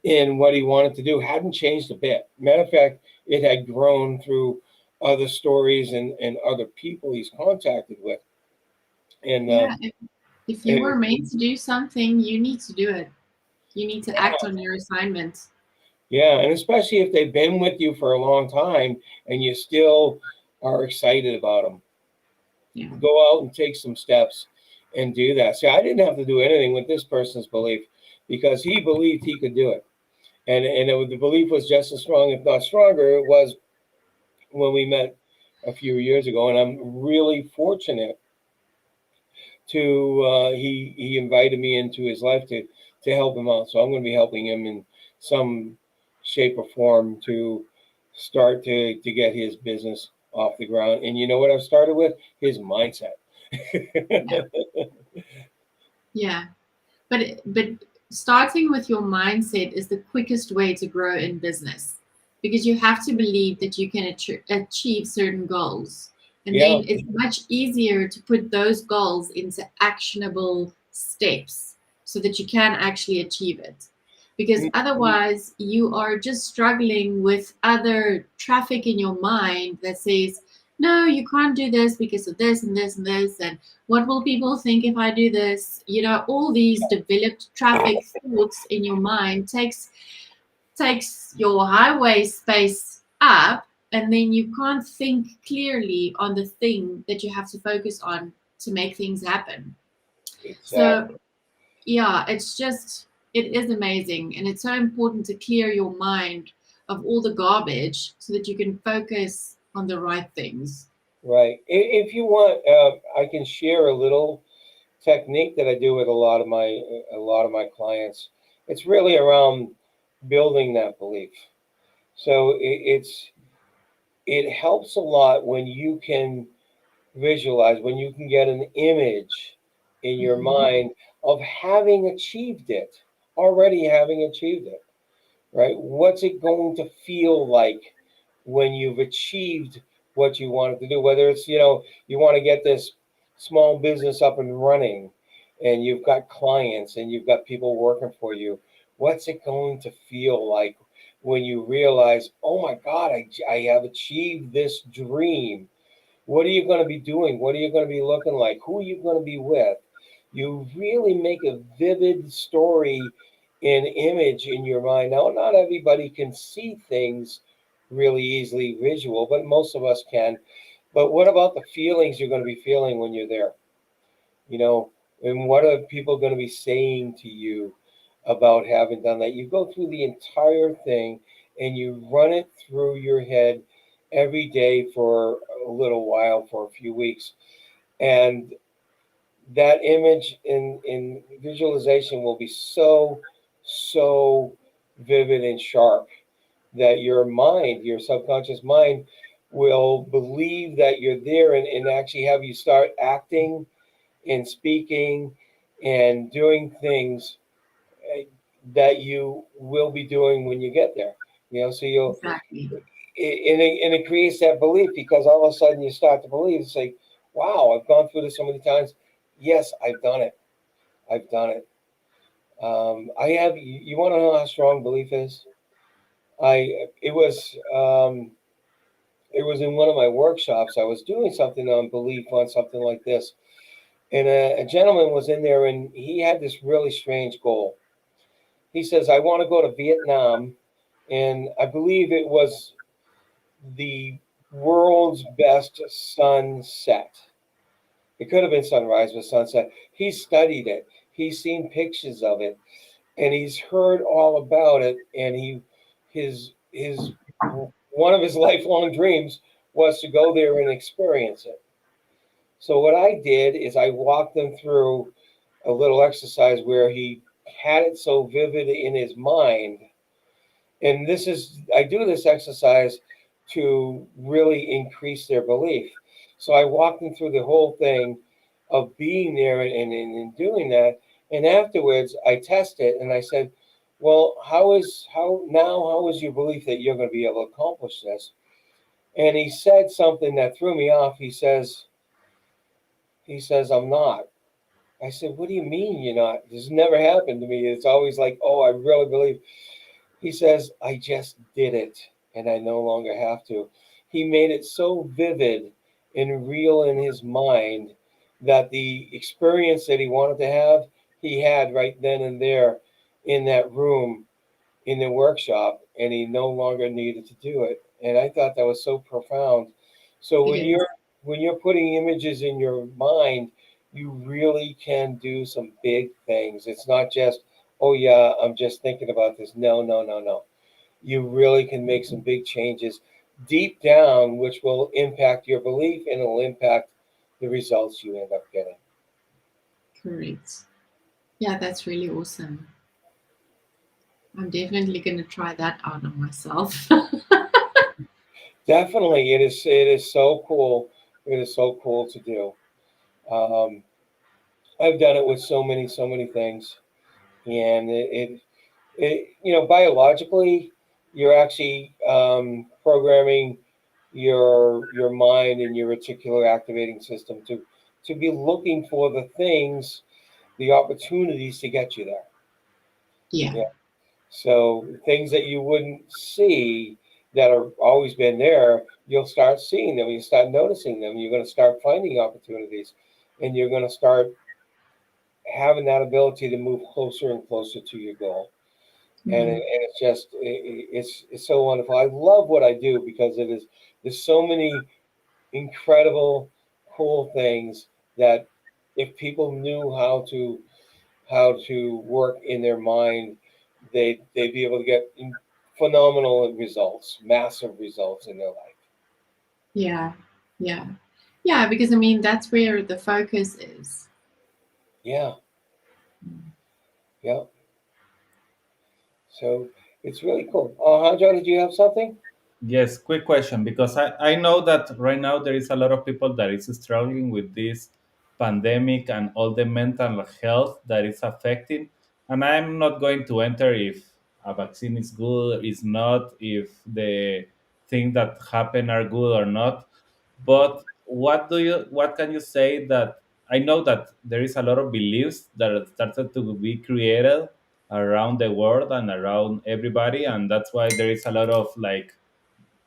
in what he wanted to do hadn't changed a bit. Matter of fact, it had grown through other stories and other people he's contacted with. And Yeah. If you and were made to do something, you need to do it. You need to yeah, act on your assignment. yeah, and especially if they've been with you for a long time and you still are excited about them, Yeah. go out and take some steps and do that. See, I didn't have to do anything with this person's belief because he believed he could do it. The belief was just as strong, if not stronger. It was when we met a few years ago, and I'm really fortunate to he invited me into his life to help him out. So I'm going to be helping him in some shape or form to start to get his business off the ground. And you know what I've started with? His mindset. Yeah. Yeah. But starting with your mindset is the quickest way to grow in business, because you have to believe that you can achieve certain goals, and Yeah, then it's much easier to put those goals into actionable steps so that you can actually achieve it. Because otherwise you are just struggling with other traffic in your mind that says, no, you can't do this because of this and this and this, and what will people think if I do this? All these developed traffic thoughts in your mind takes your highway space up, and then you can't think clearly on the thing that you have to focus on to make things happen. So exactly. yeah, it is amazing, and it's so important to clear your mind of all the garbage so that you can focus on the right things. Right. If you want, I can share a little technique that I do with a lot of my clients. It's really around building that belief. So it helps a lot when you can visualize, when you can get an image in your Mhm. mind of having achieved it, already having achieved it. right? What's it going to feel like when you've achieved what you wanted to do? Whether it's, you want to get this small business up and running and you've got clients and you've got people working for you. What's it going to feel like when you realize, oh my God, I have achieved this dream? What are you going to be doing? What are you going to be looking like? Who are you going to be with? You really make a vivid story and image in your mind. Now, not everybody can see things really easily visual, but most of us can. But what about the feelings you're going to be feeling when you're there? You know, and what are people going to be saying to you about having done that? You go through the entire thing and you run it through your head every day for a little while, for a few weeks. And that image in visualization will be so vivid and sharp that your mind, your subconscious mind, will believe that you're there, and actually have you start acting and speaking and doing things eh, that you will be doing when you get there. So you'll, Exactly. and it creates that belief, because all of a sudden you start to believe, say, wow, I've gone through this so many times. Yes, I've done it. I've done it. I have. You want to know how strong belief is? I it was in one of my workshops. I was doing something on belief, on something like this, and a gentleman was in there, and he had this really strange goal. He says, "I want to go to Vietnam," and I believe it was the world's best sunset. It could have been sunrise, but sunset. He studied it. He's seen pictures of it, and he's heard all about it. And his one of his lifelong dreams was to go there and experience it. So what I did is I walked them through a little exercise where he had it so vivid in his mind. And I do this exercise to really increase their belief. So I walked them through the whole thing of being there, and doing that. And afterwards I tested and I said, well, how is your belief that you're going to be able to accomplish this? And he said something that threw me off. He says, I'm not. I said, what do you mean you're not? This never happened to me. It's always like, oh, I really believe. He says, I just did it and I no longer have to. He made it so vivid and real in his mind that the experience that he wanted to have, he had right then and there in that room in the workshop, and he no longer needed to do it. And I thought that was so profound. So It when is. you're putting images in your mind, you really can do some big things. It's not just, oh yeah, I'm just thinking about this. No, no, no, no. You really can make some big changes deep down, which will impact your belief and it'll impact the results you end up getting. Correct. Yeah, that's really awesome. I'm definitely going to try that out on myself. Definitely, it is so cool. It is so cool to do. Um, I've done it with so many things, and biologically, you're actually programming your mind and your reticular activating system to be looking for the things, the opportunities to get you there. Yeah. Yeah. So things that you wouldn't see that have always been there, you'll start seeing them. You start noticing them. You're going to start finding opportunities, and you're going to start having that ability to move closer and closer to your goal. And Mm. it's just it's so wonderful. I love what I do because there's so many incredible, cool things that if people knew how to work in their mind, they'd be able to get phenomenal results, massive results in their life. Yeah. Yeah. Yeah, because I mean, that's where the focus is. Yeah, Mm. yeah. So it's really cool. Alejandro, did you have something? Yes, quick question, because I know that right now there is a lot of people that is struggling with this pandemic and all the mental health that is affecting. And I'm not going to enter if a vaccine is good, is not, if the things that happen are good or not. But what can you say that I know that there is a lot of beliefs that are started to be created around the world and around everybody, and that's why there is a lot of like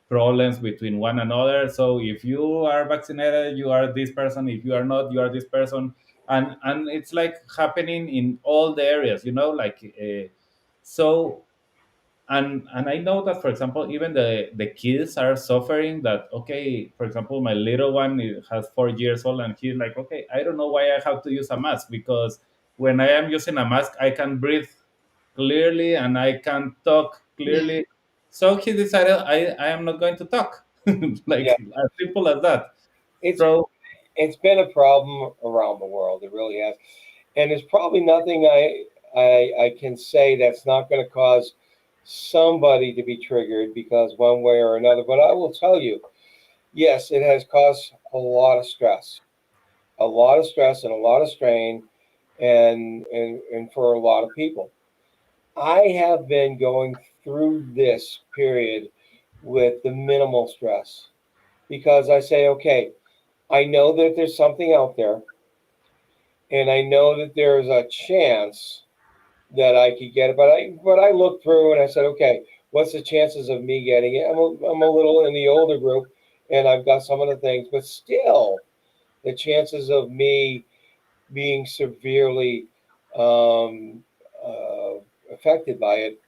problems between one another. So if you are vaccinated, you are this person. If you are not, you are this person. And it's like happening in all the areas, like so. And I know that, for example, even the kids are suffering. That, okay, for example, my little one has 4 years old, and he's like, okay, I don't know why I have to use a mask, because when I am using a mask, I can breathe clearly and I can talk Yeah. clearly. So he decided I am not going to talk. Like, Yeah, as simple as that. it's So it's been a problem around the world. It really has, and there's probably nothing I can say that's not going to cause somebody to be triggered because one way or another. But I will tell you, yes, it has caused a lot of stress and a lot of strain, and for a lot of people. I have been going through this period with the minimal stress because I say, okay, I know that there's something out there, and I know that there's a chance that I could get it. But I looked through and I said, okay, what's the chances of me getting it? I'm a little in the older group, and I've got some of the things, but still, the chances of me being severely um, uh, affected by it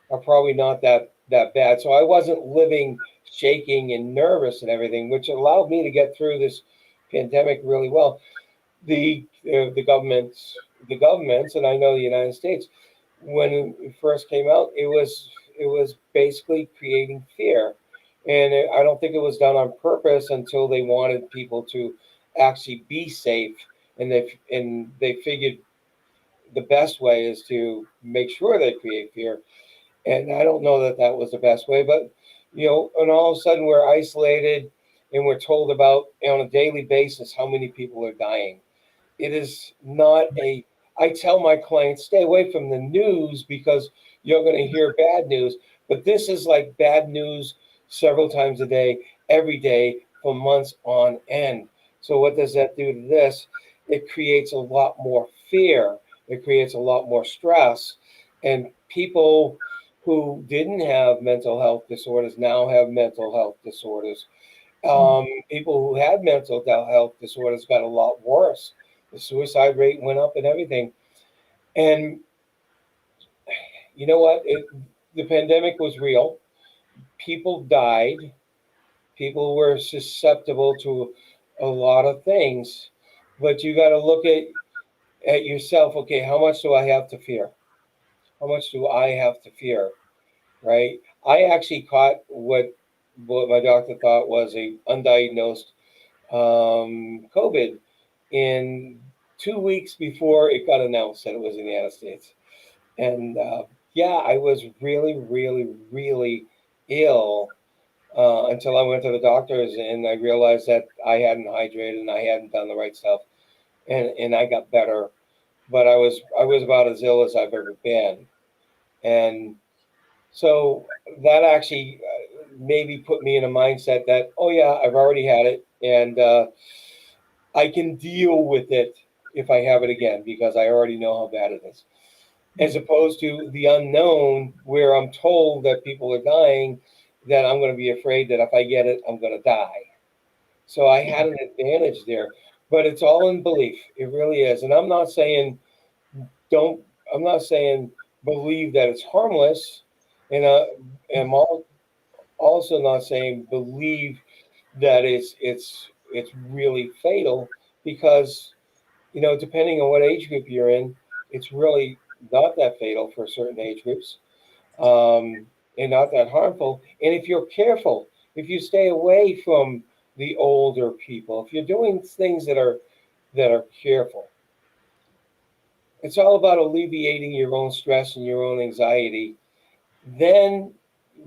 are probably not that bad. So I wasn't living shaking and nervous and everything, which allowed me to get through this pandemic really well. The governments, and I know the United States, when it first came out, it was basically creating fear, and I don't think it was done on purpose until they wanted people to actually be safe, and they figured the best way is to make sure they create fear, and I don't know that that was the best way, but and all of a sudden we're isolated, and we're told about on a daily basis how many people are dying. It is not a. I tell my clients, stay away from the news because you're going to hear bad news. But this is like bad news several times a day, every day for months on end. So what does that do to this? It creates a lot more fear. It creates a lot more stress, and people who didn't have mental health disorders now have mental health disorders. People who had mental health disorders got a lot worse. The suicide rate went up and everything. And you know what? The pandemic was real. People died. People were susceptible to a lot of things. But you got to look at yourself. Okay, how much do I have to fear? How much do I have to fear? Right? I actually caught what my doctor thought was a undiagnosed COVID in 2 weeks before it got announced that it was in the United States. And yeah, I was really, really, really ill until I went to the doctors and I realized that I hadn't hydrated and I hadn't done the right stuff, and I got better. But I was about as ill as I've ever been, and so that actually maybe put me in a mindset that, oh yeah, I've already had it, and I can deal with it if I have it again because I already know how bad it is. As opposed to the unknown, where I'm told that people are dying, that I'm going to be afraid that if I get it, I'm going to die. So I had an advantage there, but it's all in belief. It really is. And don't, I'm not saying believe that it's harmless. And I'm also not saying believe that it's really fatal because depending on what age group you're in, it's really not that fatal for certain age groups, and not that harmful. And if you're careful, if you stay away from the older people, if you're doing things that are careful, it's all about alleviating your own stress and your own anxiety. Then,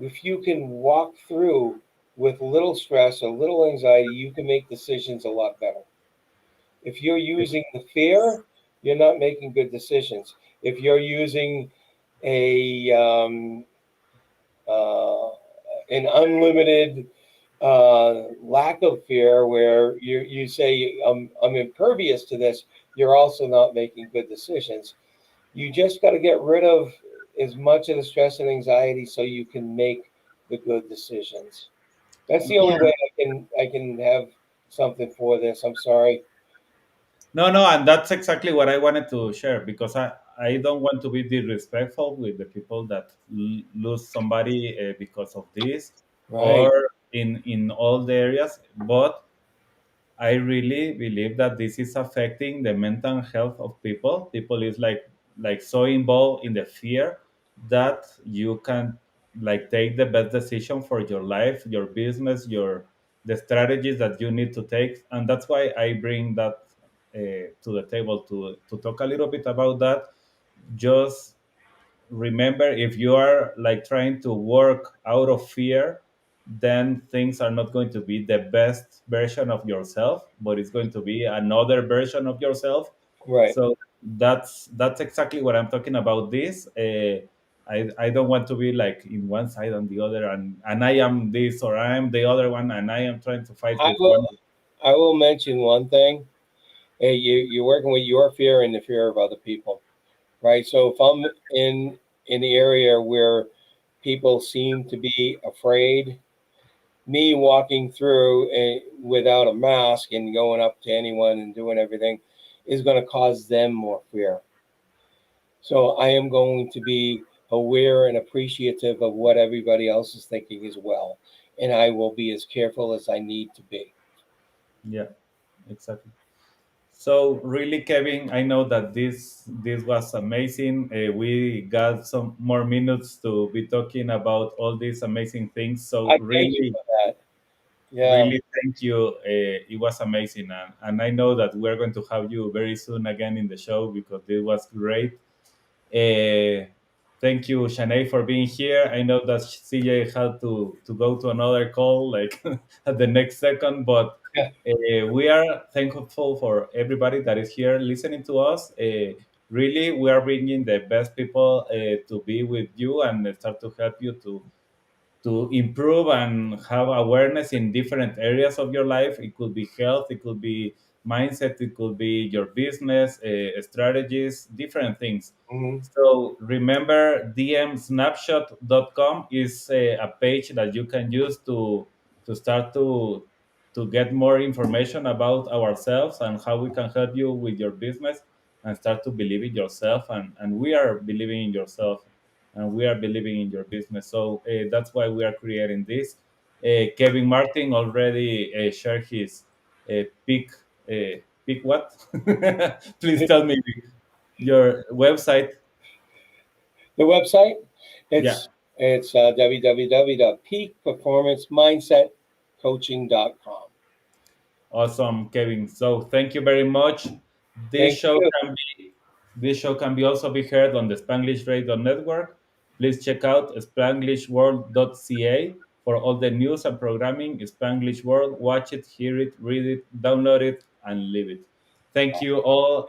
if you can walk through with little stress or little anxiety, you can make decisions a lot better. If you're using the fear, you're not making good decisions. If you're using a uh, an unlimited lack of fear where you say I'm impervious to this, you're also not making good decisions. You just got to get rid of as much of the stress and anxiety so you can make the good decisions. That's the only Yeah. way I can have something for this. I'm sorry. No, no, and that's exactly what I wanted to share because I don't want to be disrespectful with the people that lose somebody because of this Right. or in all the areas, but I really believe that this is affecting the mental health of people. People is like so involved in the fear that you can like take the best decision for your life, your business, your the strategies that you need to take, and that's why I bring that to the table to talk a little bit about that. Just remember, if you are like trying to work out of fear, then things are not going to be the best version of yourself, but it's going to be another version of yourself. Right. So that's exactly what I'm talking about. This I don't want to be like in one side and the other, and I am this or I am the other one, and I am trying to fight I with will one. I will mention one thing. Hey, you're working with your fear and the fear of other people, right? So if I'm in the area where people seem to be afraid, me walking through without a mask and going up to anyone and doing everything is going to cause them more fear. So I am going to be aware and appreciative of what everybody else is thinking as well, and I will be as careful as I need to be. Yeah, exactly. So really, Kevin, I know that this was amazing. We got some more minutes to be talking about all these amazing things. So I thank you really, for that. Yeah. really thank you. It was amazing, and I know that we're going to have you very soon again in the show because it was great. Uh, Thank you, Shanei, for being here. I know that CJ had to go to another call like at the next second, but Yeah. we are thankful for everybody that is here listening to us. Really, we are bringing the best people to be with you and start to help you to improve and have awareness in different areas of your life. It could be health, it could be mindset, it could be your business strategies, different things. Hmm. So remember, dmsnapshot.com is a page that you can use to start to get more information about ourselves and how we can help you with your business and start to believe in yourself. And we are believing in yourself and we are believing in your business. So that's why we are creating this. Kevin Martin already shared his pick. Pick what? Please tell me your website. The website, Yeah, it's www.peakperformancemindsetcoaching.com. awesome, Kevin. So thank you very much. This Thank show you. can be this show can be also be heard on the Spanglish Radio Network. Please check out spanglishworld.ca for all the news and programming. Spanglish World, watch it, hear it, read it, download it, and live it. Thank you all.